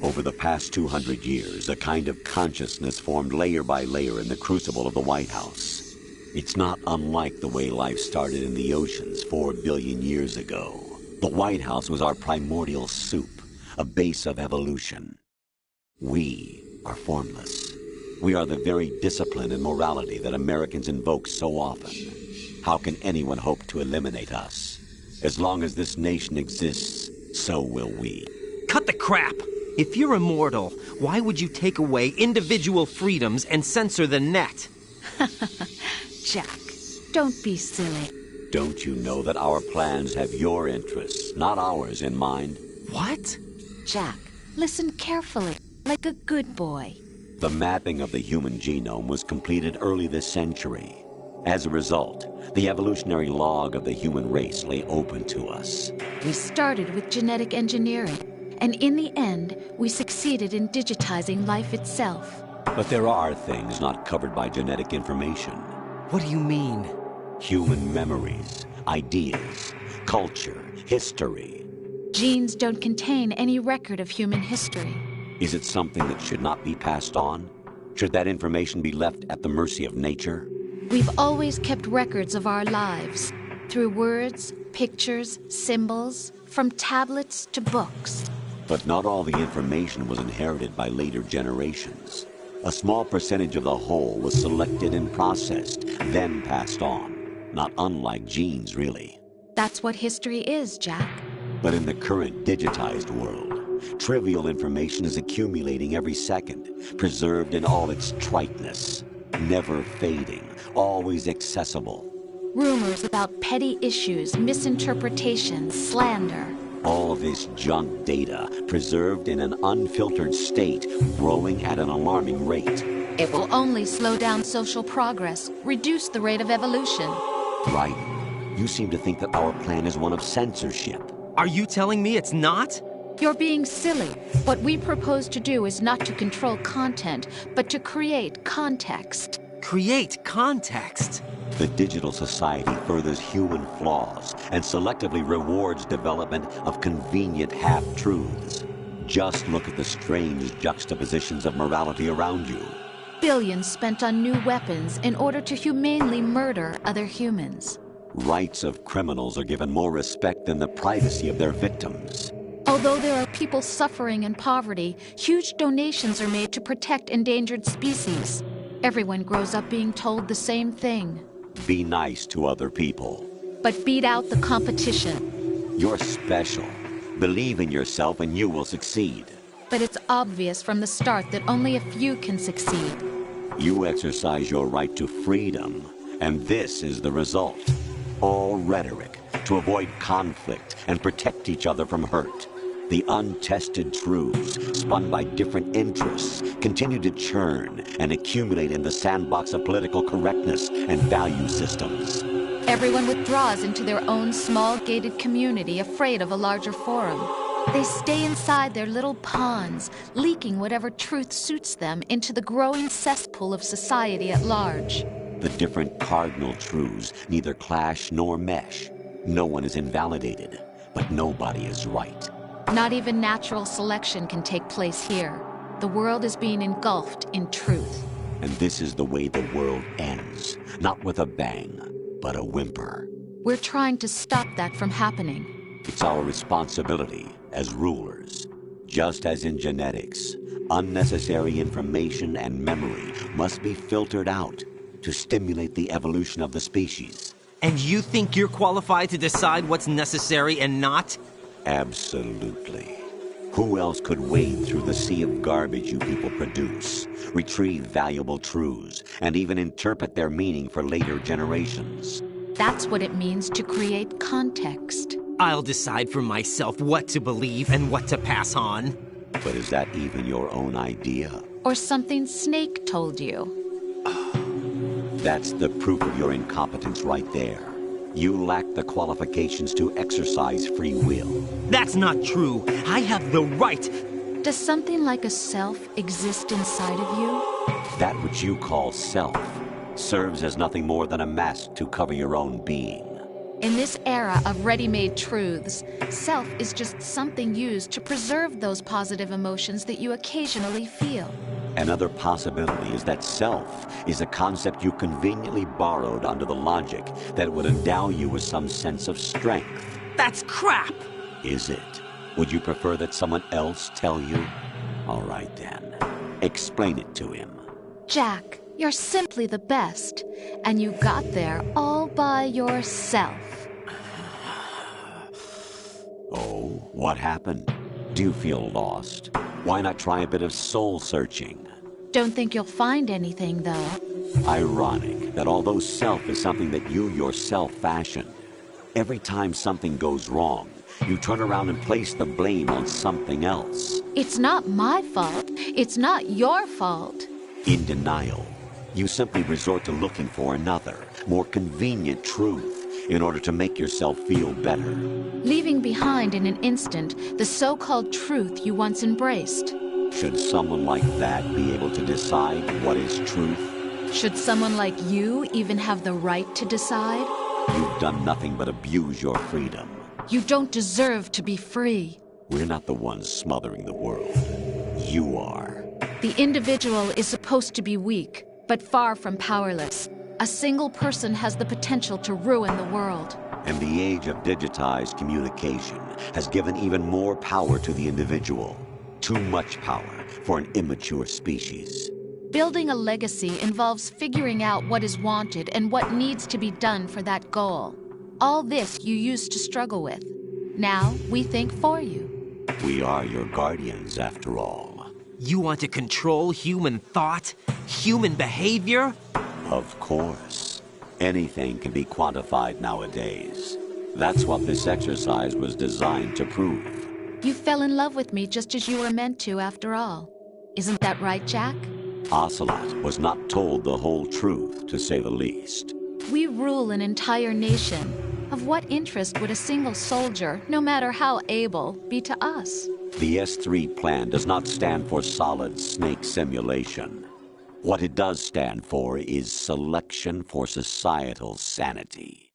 Over the past 200 years, a kind of consciousness formed layer by layer in the crucible of the White House. It's not unlike the way life started in the oceans 4 billion years ago. The White House was our primordial soup, a base of evolution. We are formless. We are the very discipline and morality that Americans invoke so often. How can anyone hope to eliminate us? As long as this nation exists, so will we. Cut the crap! If you're immortal, why would you take away individual freedoms and censor the net? Jack, don't be silly. Don't you know that our plans have your interests, not ours, in mind? What? Jack, listen carefully, like a good boy. The mapping of the human genome was completed early this century. As a result, the evolutionary log of the human race lay open to us. We started with genetic engineering, and in the end, we succeeded in digitizing life itself. But there are things not covered by genetic information. What do you mean? Human memories, ideas, culture, history. Genes don't contain any record of human history. Is it something that should not be passed on? Should that information be left at the mercy of nature? We've always kept records of our lives, through words, pictures, symbols, from tablets to books. But not all the information was inherited by later generations. A small percentage of the whole was selected and processed, then passed on. Not unlike genes, really. That's what history is, Jack. But in the current digitized world, trivial information is accumulating every second, preserved in all its triteness, never fading, always accessible. Rumors about petty issues, misinterpretations, slander. All this junk data, preserved in an unfiltered state, growing at an alarming rate. It will only slow down social progress, reduce the rate of evolution. Right. You seem to think that our plan is one of censorship. Are you telling me it's not? You're being silly. What we propose to do is not to control content, but to create context. Create context? The digital society furthers human flaws and selectively rewards development of convenient half-truths. Just look at the strange juxtapositions of morality around you. Billions spent on new weapons in order to humanely murder other humans. Rights of criminals are given more respect than the privacy of their victims. Although there are people suffering in poverty, huge donations are made to protect endangered species. Everyone grows up being told the same thing. Be nice to other people. But beat out the competition. You're special. Believe in yourself and you will succeed. But it's obvious from the start that only a few can succeed. You exercise your right to freedom, and this is the result. All rhetoric to avoid conflict and protect each other from hurt. The untested truths, spun by different interests, continue to churn and accumulate in the sandbox of political correctness and value systems. Everyone withdraws into their own small gated community, afraid of a larger forum. They stay inside their little ponds, leaking whatever truth suits them into the growing cesspool of society at large. The different cardinal truths neither clash nor mesh. No one is invalidated, but nobody is right. Not even natural selection can take place here. The world is being engulfed in truth. And this is the way the world ends. Not with a bang, but a whimper. We're trying to stop that from happening. It's our responsibility as rulers. Just as in genetics, unnecessary information and memory must be filtered out to stimulate the evolution of the species. And you think you're qualified to decide what's necessary and not? Absolutely. Who else could wade through the sea of garbage you people produce, retrieve valuable truths, and even interpret their meaning for later generations? That's what it means to create context. I'll decide for myself what to believe and what to pass on. But is that even your own idea? Or something Snake told you? That's the proof of your incompetence right there. You lack the qualifications to exercise free will. That's not true. I have the right. Does something like a self exist inside of you? That which you call self serves as nothing more than a mask to cover your own being. In this era of ready-made truths, self is just something used to preserve those positive emotions that you occasionally feel. Another possibility is that self is a concept you conveniently borrowed under the logic that it would endow you with some sense of strength. That's crap! Is it? Would you prefer that someone else tell you? All right then. Explain it to him. Jack, you're simply the best, and you got there all by yourself. Oh, what happened? Do you feel lost? Why not try a bit of soul-searching? Don't think you'll find anything, though. Ironic that although self is something that you yourself fashioned, every time something goes wrong, you turn around and place the blame on something else. It's not my fault. It's not your fault. In denial, you simply resort to looking for another, more convenient truth in order to make yourself feel better. Leaving behind in an instant the so-called truth you once embraced. Should someone like that be able to decide what is truth? Should someone like you even have the right to decide? You've done nothing but abuse your freedom. You don't deserve to be free. We're not the ones smothering the world. You are. The individual is supposed to be weak, but far from powerless. A single person has the potential to ruin the world. And the age of digitized communication has given even more power to the individual. Too much power for an immature species. Building a legacy involves figuring out what is wanted and what needs to be done for that goal. All this you used to struggle with. Now we think for you. We are your guardians, after all. You want to control human thought? Human behavior? Of course. Anything can be quantified nowadays. That's what this exercise was designed to prove. You fell in love with me just as you were meant to, after all. Isn't that right, Jack? Ocelot was not told the whole truth, to say the least. We rule an entire nation. Of what interest would a single soldier, no matter how able, be to us? The S3 plan does not stand for solid snake simulation. What it does stand for is selection for societal sanity.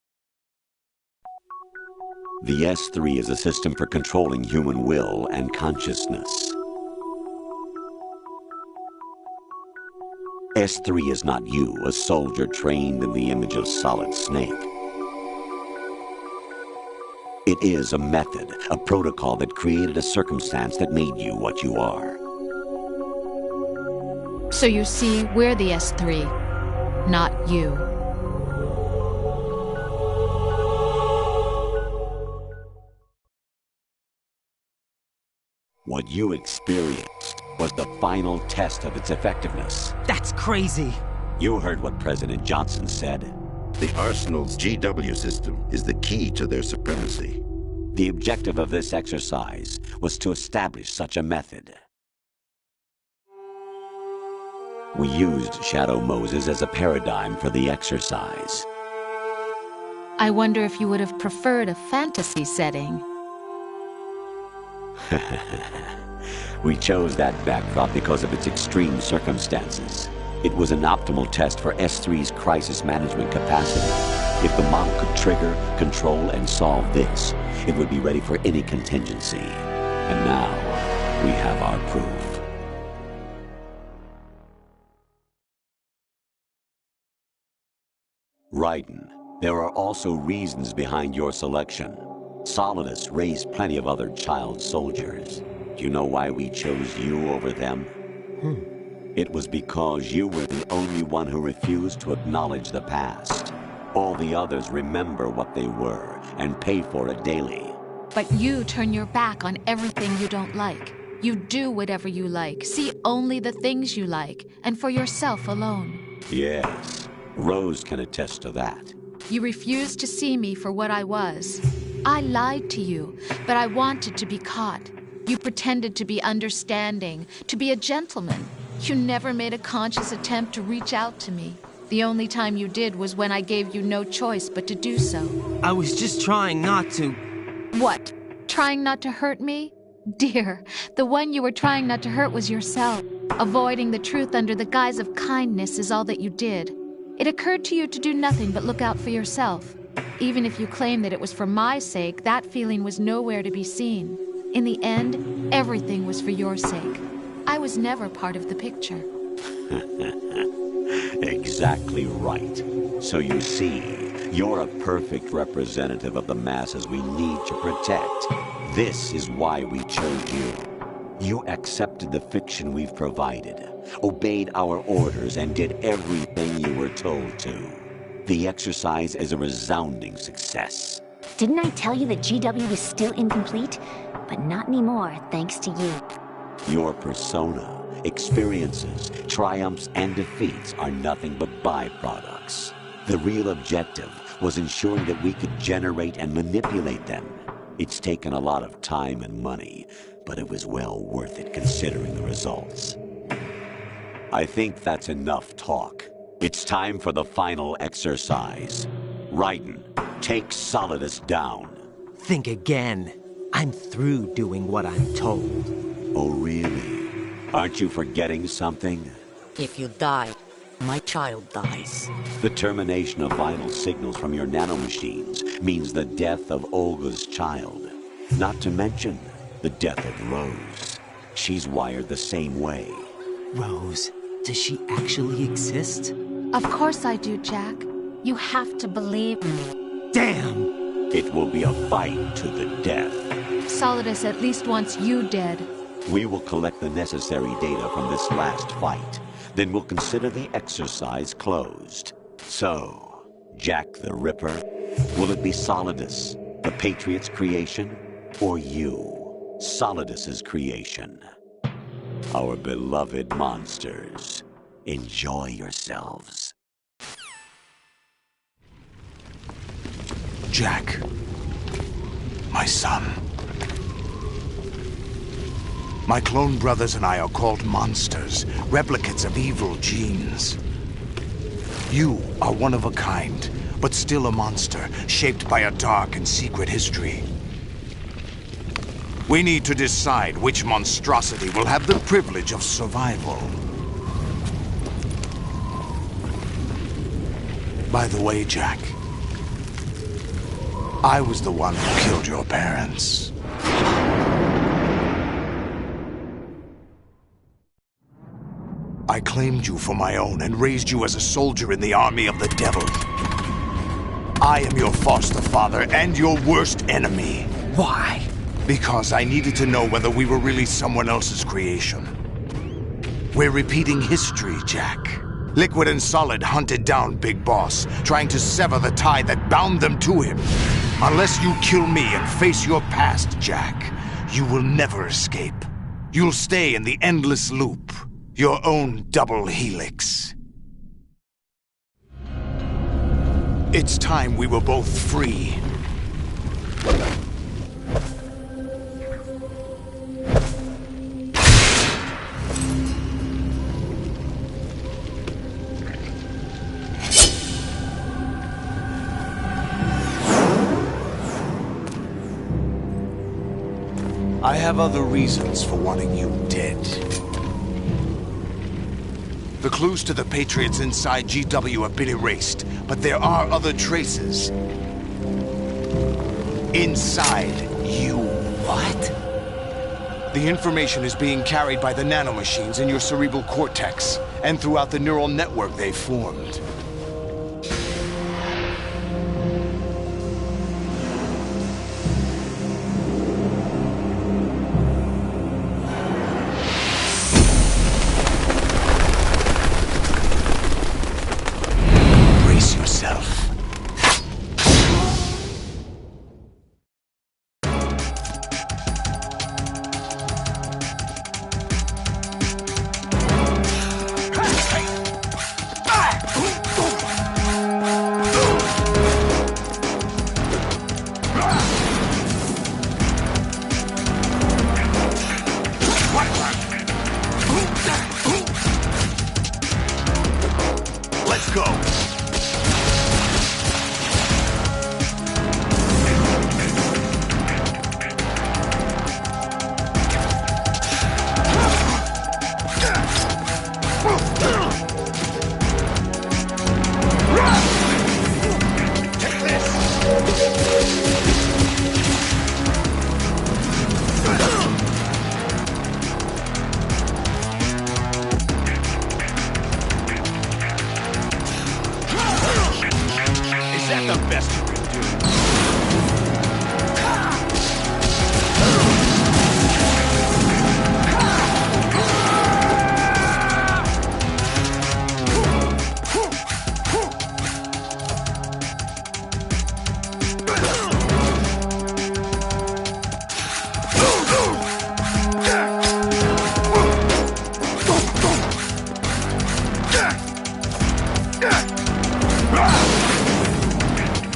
The S3 is a system for controlling human will and consciousness. S3 is not you, a soldier trained in the image of Solid Snake. It is a method, a protocol that created a circumstance that made you what you are. So you see, we're the S3, not you. What you experienced was the final test of its effectiveness. That's crazy. You heard what President Johnson said. The Arsenal's GW system is the key to their supremacy. The objective of this exercise was to establish such a method. We used Shadow Moses as a paradigm for the exercise. I wonder if you would have preferred a fantasy setting. We chose that backdrop because of its extreme circumstances. It was an optimal test for S3's crisis management capacity. If the model could trigger, control, and solve this, it would be ready for any contingency. And now, we have our proof. Raiden, there are also reasons behind your selection. Solidus raised plenty of other child soldiers. Do you know why we chose you over them? It was because you were the only one who refused to acknowledge the past. All the others remember what they were and pay for it daily. But you turn your back on everything you don't like. You do whatever you like, see only the things you like, and for yourself alone. Yes, Rose can attest to that. You refused to see me for what I was. I lied to you, but I wanted to be caught. You pretended to be understanding, to be a gentleman. You never made a conscious attempt to reach out to me. The only time you did was when I gave you no choice but to do so. I was just trying not to... What? Trying not to hurt me? Dear, the one you were trying not to hurt was yourself. Avoiding the truth under the guise of kindness is all that you did. It occurred to you to do nothing but look out for yourself. Even if you claim that it was for my sake, that feeling was nowhere to be seen. In the end, everything was for your sake. I was never part of the picture. Exactly right. So you see, you're a perfect representative of the masses we need to protect. This is why we chose you. You accepted the fiction we've provided, obeyed our orders, and did everything you were told to. The exercise is a resounding success. Didn't I tell you that GW was still incomplete? But not anymore, thanks to you. Your persona, experiences, triumphs, and defeats are nothing but byproducts. The real objective was ensuring that we could generate and manipulate them. It's taken a lot of time and money, but it was well worth it considering the results. I think that's enough talk. It's time for the final exercise. Raiden, take Solidus down. Think again. I'm through doing what I'm told. Oh, really? Aren't you forgetting something? If you die, my child dies. The termination of vital signals from your nanomachines means the death of Olga's child. Not to mention the death of Rose. She's wired the same way. Rose, does she actually exist? Of course I do, Jack. You have to believe me. Damn! It will be a fight to the death. Solidus at least wants you dead. We will collect the necessary data from this last fight. Then we'll consider the exercise closed. So, Jack the Ripper, will it be Solidus, the Patriot's creation, or you, Solidus's creation? Our beloved monsters, enjoy yourselves. Jack, my son. My clone brothers and I are called monsters, replicates of evil genes. You are one of a kind, but still a monster, shaped by a dark and secret history. We need to decide which monstrosity will have the privilege of survival. By the way, Jack, I was the one who killed your parents. I claimed you for my own and raised you as a soldier in the army of the devil. I am your foster father and your worst enemy. Why? Because I needed to know whether we were really someone else's creation. We're repeating history, Jack. Liquid and Solid hunted down Big Boss, trying to sever the tie that bound them to him. Unless you kill me and face your past, Jack, you will never escape. You'll stay in the endless loop. Your own double helix. It's time we were both free. I have other reasons for wanting you dead. The clues to the Patriots inside GW have been erased, but there are other traces. Inside you. What? The information is being carried by the nanomachines in your cerebral cortex, and throughout the neural network they've formed. Brace yourself. Let's go. Take this. Is that the best you can do?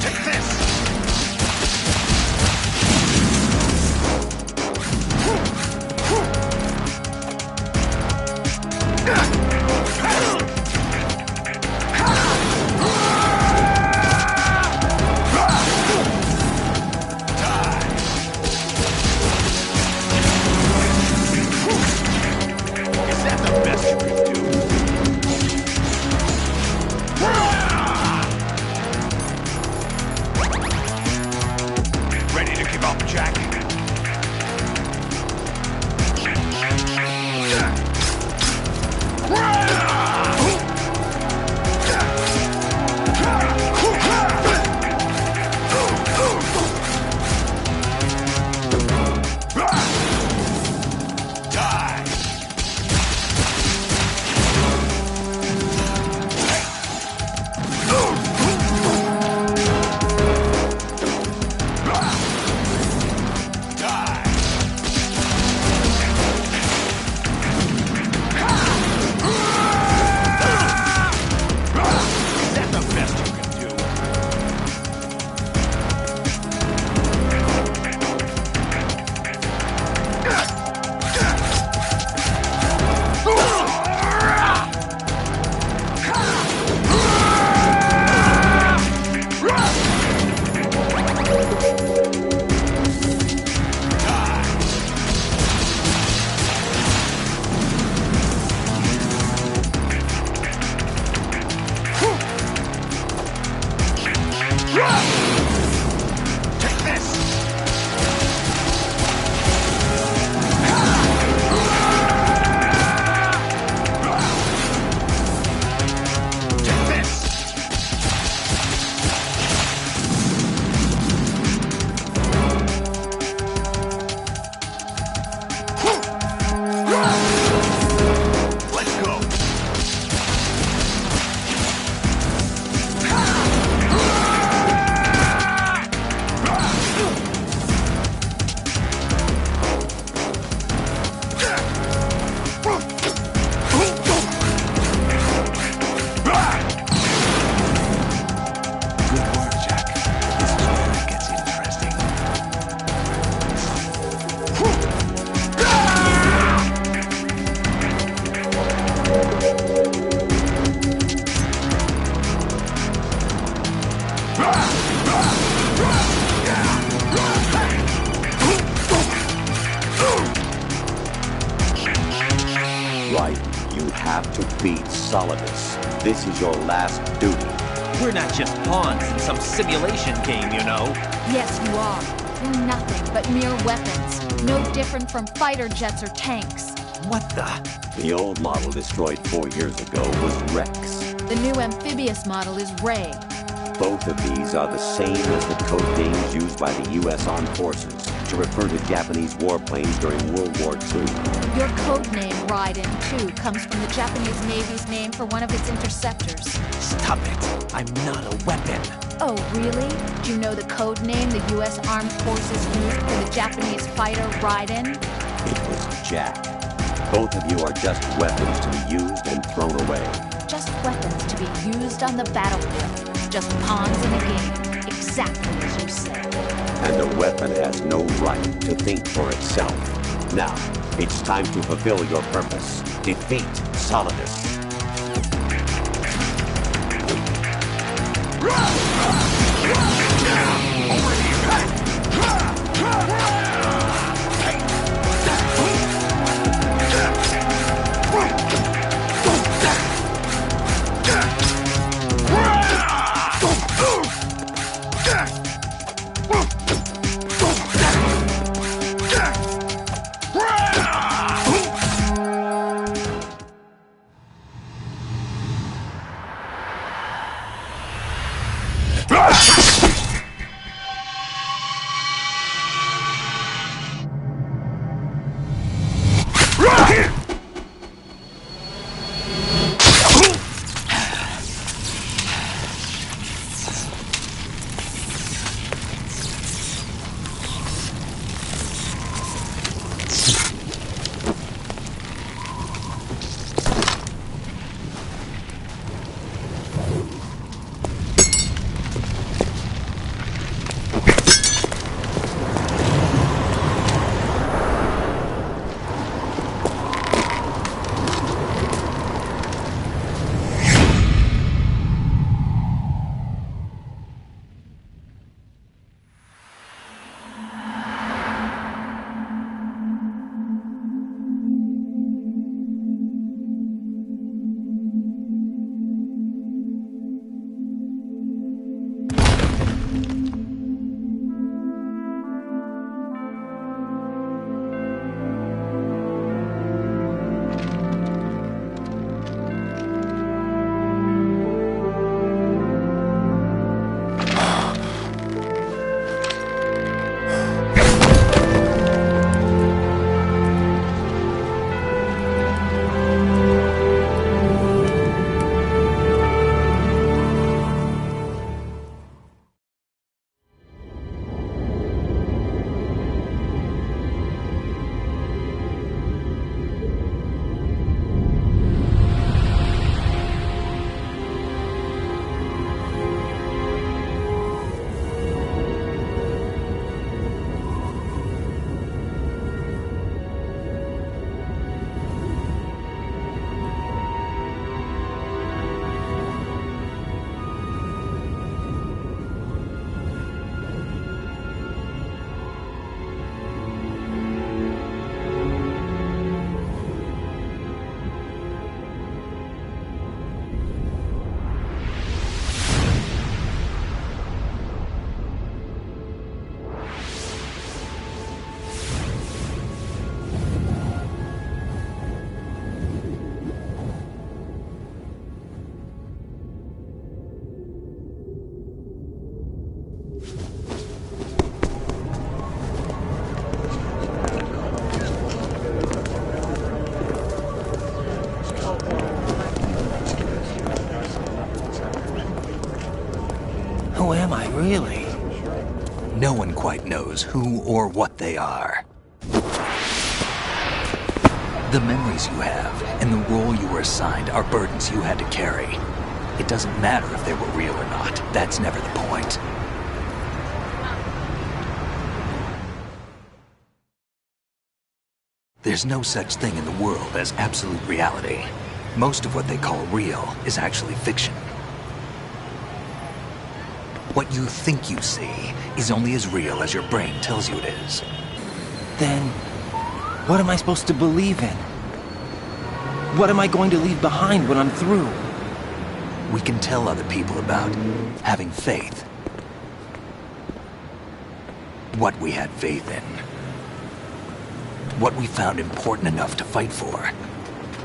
Take this. Is that the best you can do? Ready to give up, Jack? Raiden, you have to beat Solidus. This is your last duty. We're not just pawns in some simulation game, you know. Yes, you are. You're nothing but mere weapons. No different from fighter jets or tanks. What the? The old model destroyed 4 years ago was Rex. The new amphibious model is Ray. Both of these are the same as the code names used by the U.S. Armed Forces to refer to Japanese warplanes during World War II. Your code name, Raiden, too, comes from the Japanese Navy's name for one of its interceptors. Stop it. I'm not a weapon. Oh, really? Do you know the code name the U.S. Armed Forces used for the Japanese fighter Raiden? It was Jack. Both of you are just weapons to be used and thrown away. Just weapons to be used on the battlefield. Just pawns in a game. Exactly as you said. And a weapon has no right to think for itself. Now, it's time to fulfill your purpose. Defeat Solidus. Who am I, really? No one quite knows who or what they are. The memories you have and the role you were assigned are burdens you had to carry. It doesn't matter if they were real or not. That's never the point. There's no such thing in the world as absolute reality. Most of what they call real is actually fiction. What you think you see is only as real as your brain tells you it is. Then, what am I supposed to believe in? What am I going to leave behind when I'm through? We can tell other people about having faith. What we had faith in. What we found important enough to fight for.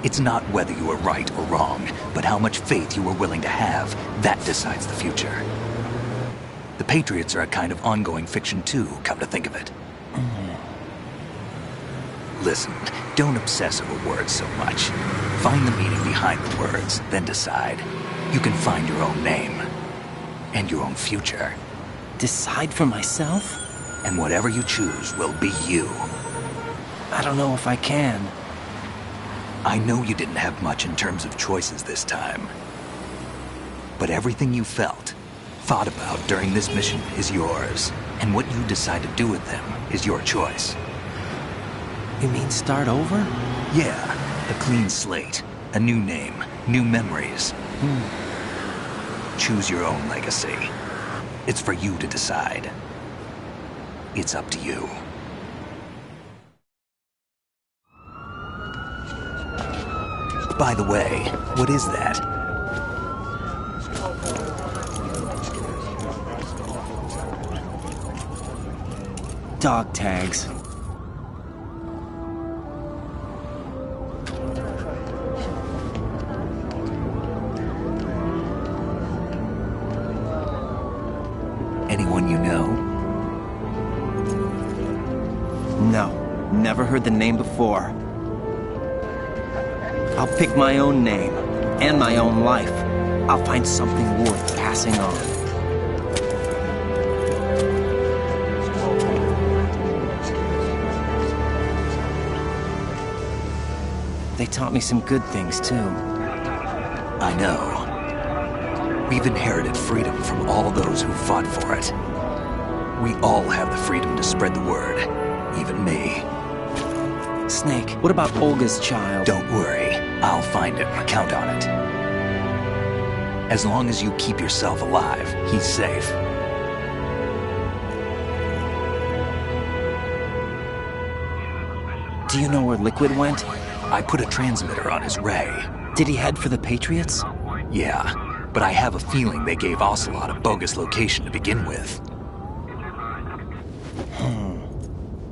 It's not whether you were right or wrong, but how much faith you were willing to have. That decides the future. The Patriots are a kind of ongoing fiction too, come to think of it. Listen, don't obsess over words so much. Find the meaning behind the words, then decide. You can find your own name. And your own future. Decide for myself? And whatever you choose will be you. I don't know if I can. I know you didn't have much in terms of choices this time. But everything you felt, thought about during this mission is yours. And what you decide to do with them is your choice. You mean start over? Yeah, a clean slate, a new name, new memories. Choose your own legacy. It's for you to decide. It's up to you. By the way, what is that? Dog tags. Anyone you know? No, never heard the name before. I'll pick my own name, and my own life. I'll find something worth passing on. They taught me some good things, too. I know. We've inherited freedom from all those who fought for it. We all have the freedom to spread the word, even me. Snake, what about Olga's child? Don't worry, I'll find him, count on it. As long as you keep yourself alive, he's safe. Do you know where Liquid went? I put a transmitter on his ray. Did he head for the Patriots? Yeah, but I have a feeling they gave Ocelot a bogus location to begin with.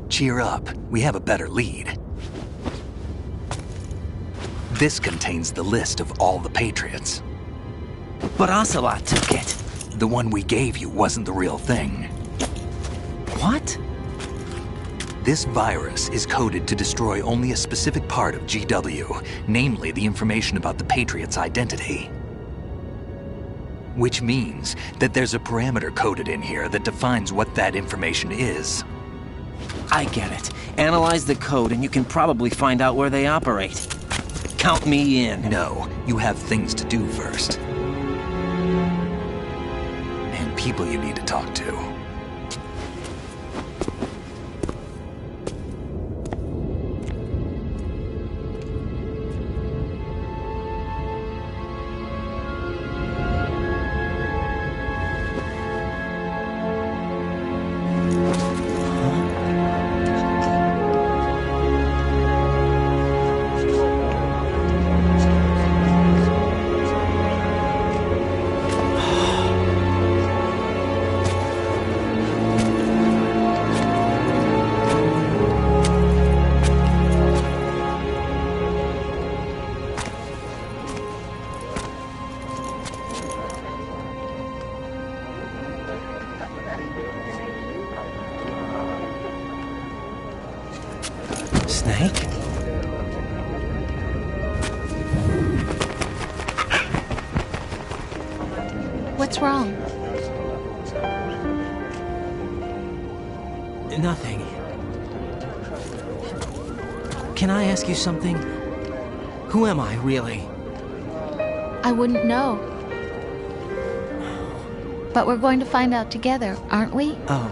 Cheer up, we have a better lead. This contains the list of all the Patriots. But Ocelot took it. The one we gave you wasn't the real thing. What? This virus is coded to destroy only a specific part of GW, namely the information about the Patriots' identity. Which means that there's a parameter coded in here that defines what that information is. I get it. Analyze the code and you can probably find out where they operate. Count me in. No, you have things to do first. And people you need to talk to. Snake? What's wrong? Nothing. Can I ask you something? Who am I, really? I wouldn't know. But we're going to find out together, aren't we? Oh.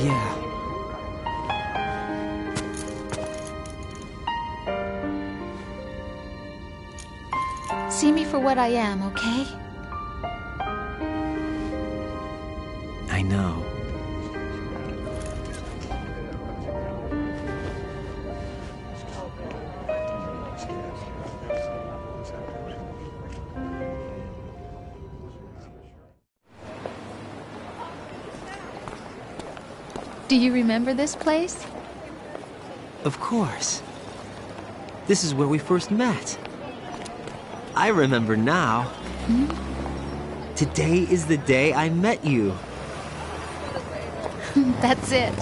Yeah. See me for what I am, okay? I know. Do you remember this place? Of course. This is where we first met. I remember now. Today is the day I met you. That's it.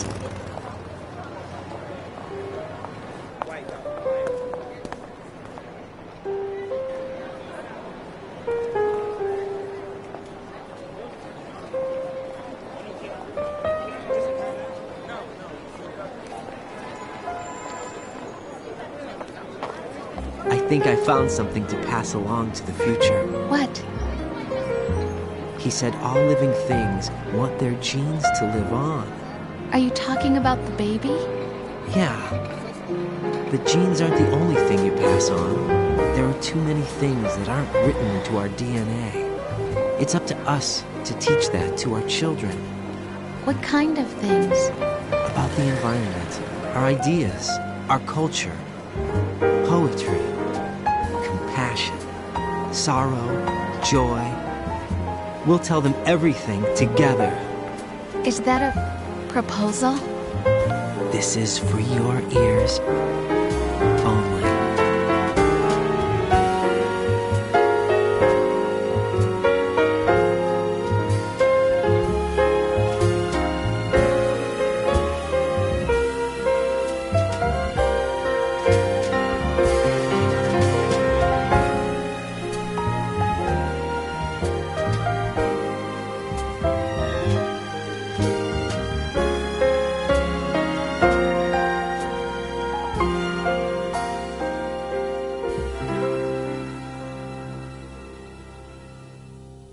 I think I found something to pass along to the future. What? He said all living things want their genes to live on. Are you talking about the baby? Yeah. The genes aren't the only thing you pass on. There are too many things that aren't written into our DNA. It's up to us to teach that to our children. What kind of things? About the environment, our ideas, our culture, poetry, compassion, sorrow, joy. We'll tell them everything together. Is that a proposal? This is for your ears only.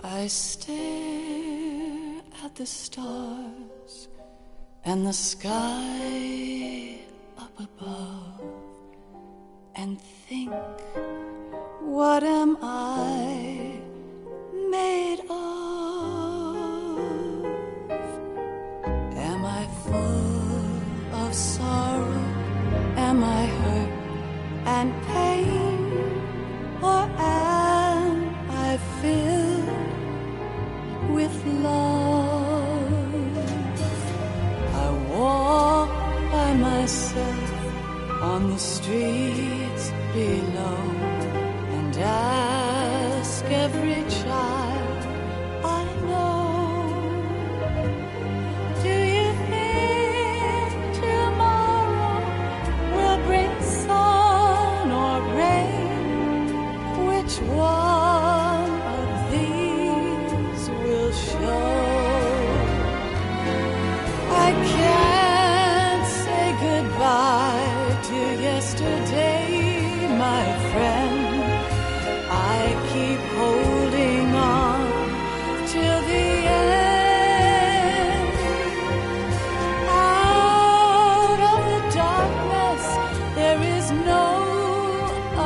I stare at the stars and the sky up above and think, what am I made of? Am I full of sorrow? Am I hurt and pain? Or am I filled with love? I walk by myself on the streets below and ask every child I know, do you think tomorrow will bring sun or rain? Which one of these will show? I can't say goodbye to yesterday, my friend. I keep holding on till the end. Out of the darkness, there is no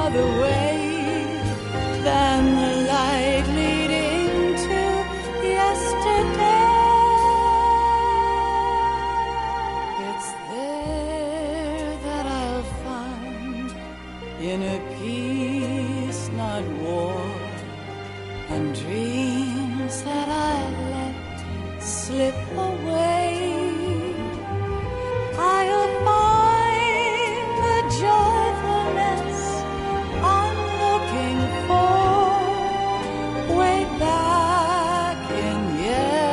other way than the light leading to yesterday. It's there that I'll find inner peace, not war, and dreams that I let slip away. I'll find the joyfulness I'm looking for way back in yesterday.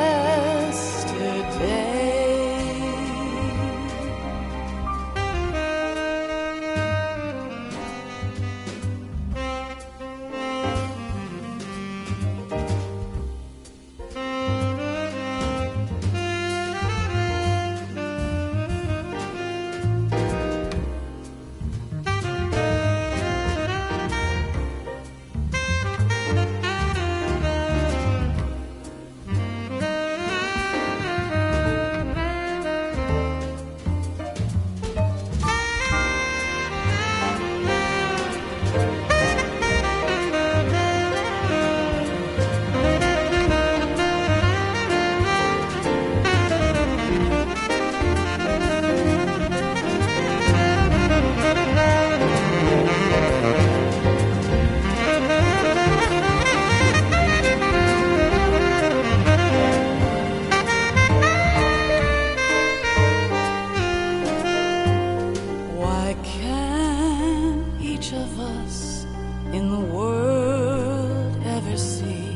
in the world ever see.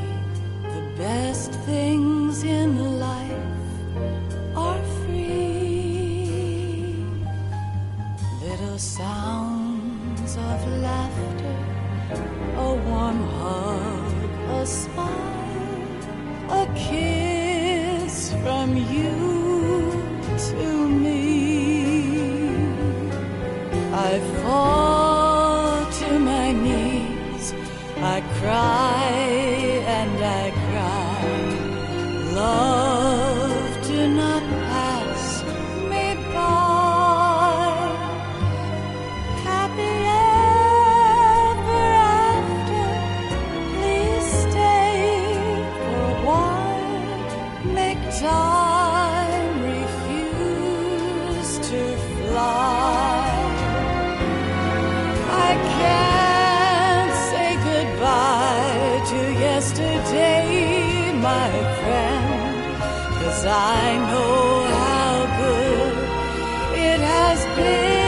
The best things in life are free. Little sounds of laughter, a warm hug, a smile, a kiss from you to me. I fall to my knees, I cry and I cry. Love, do not pass me by. Happy ever after, please stay for a while. Make time, refuse to fly. I can't say goodbye to yesterday, my friend, 'cause I know how good it has been.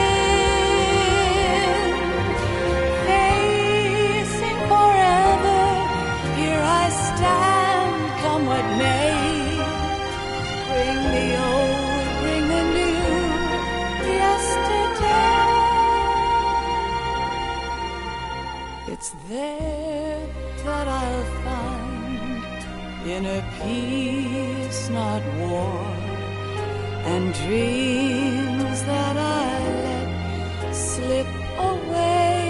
Facing forever, here I stand, come what may. Bring the old, bring the new, yesterday. It's there that I'll find inner peace, not war, and dreams that I let slip away.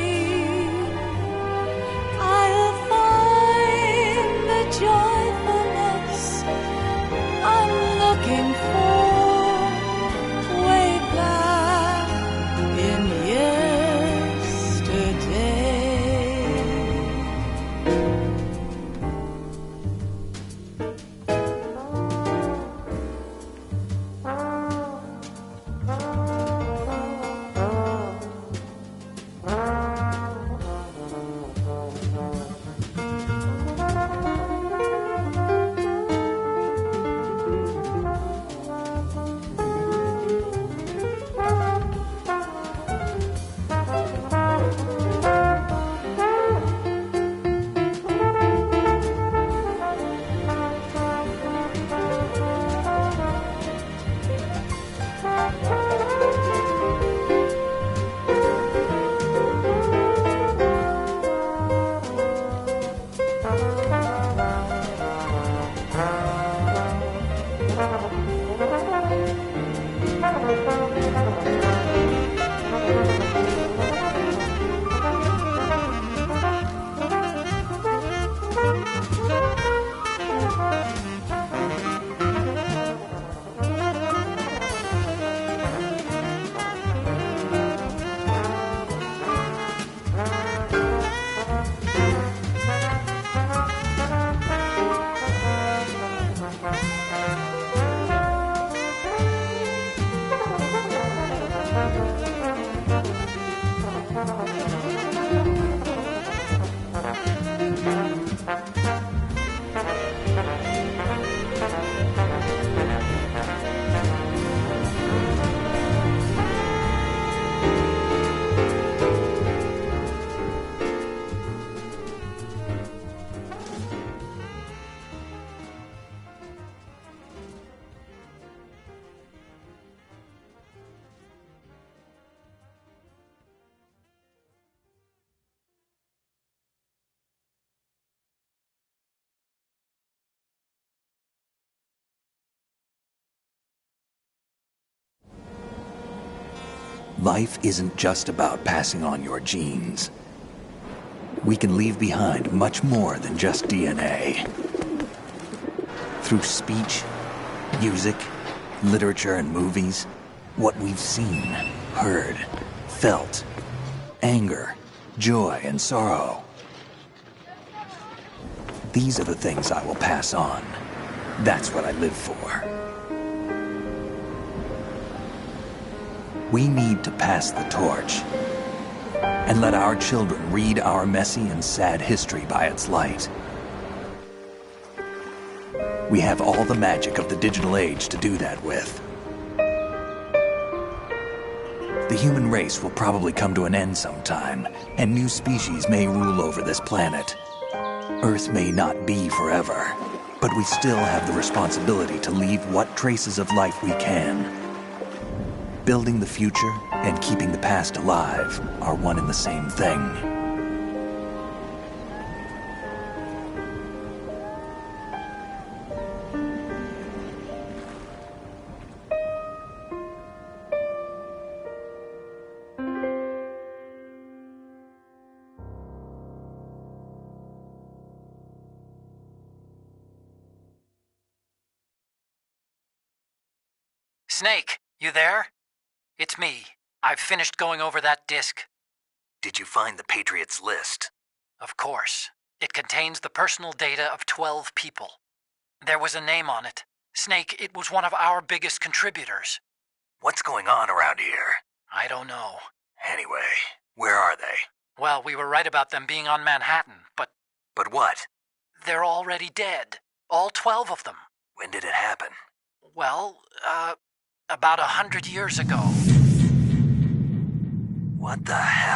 I'll find the joyfulness I'm looking for way back in yesterday. Life isn't just about passing on your genes. We can leave behind much more than just DNA. Through speech, music, literature, and movies, what we've seen, heard, felt, anger, joy, and sorrow. These are the things I will pass on. That's what I live for. We need to pass the torch and let our children read our messy and sad history by its light. We have all the magic of the digital age to do that with. The human race will probably come to an end sometime, and new species may rule over this planet. Earth may not be forever, but we still have the responsibility to leave what traces of life we can. Building the future and keeping the past alive are one and the same thing. Snake, you there? It's me. I've finished going over that disk. Did you find the Patriots list? Of course. It contains the personal data of 12 people. There was a name on it. Snake, it was one of our biggest contributors. What's going on around here? I don't know. Anyway, where are they? Well, we were right about them being on Manhattan, but... But what? They're already dead. All 12 of them. When did it happen? Well, about 100 years ago. What the hell?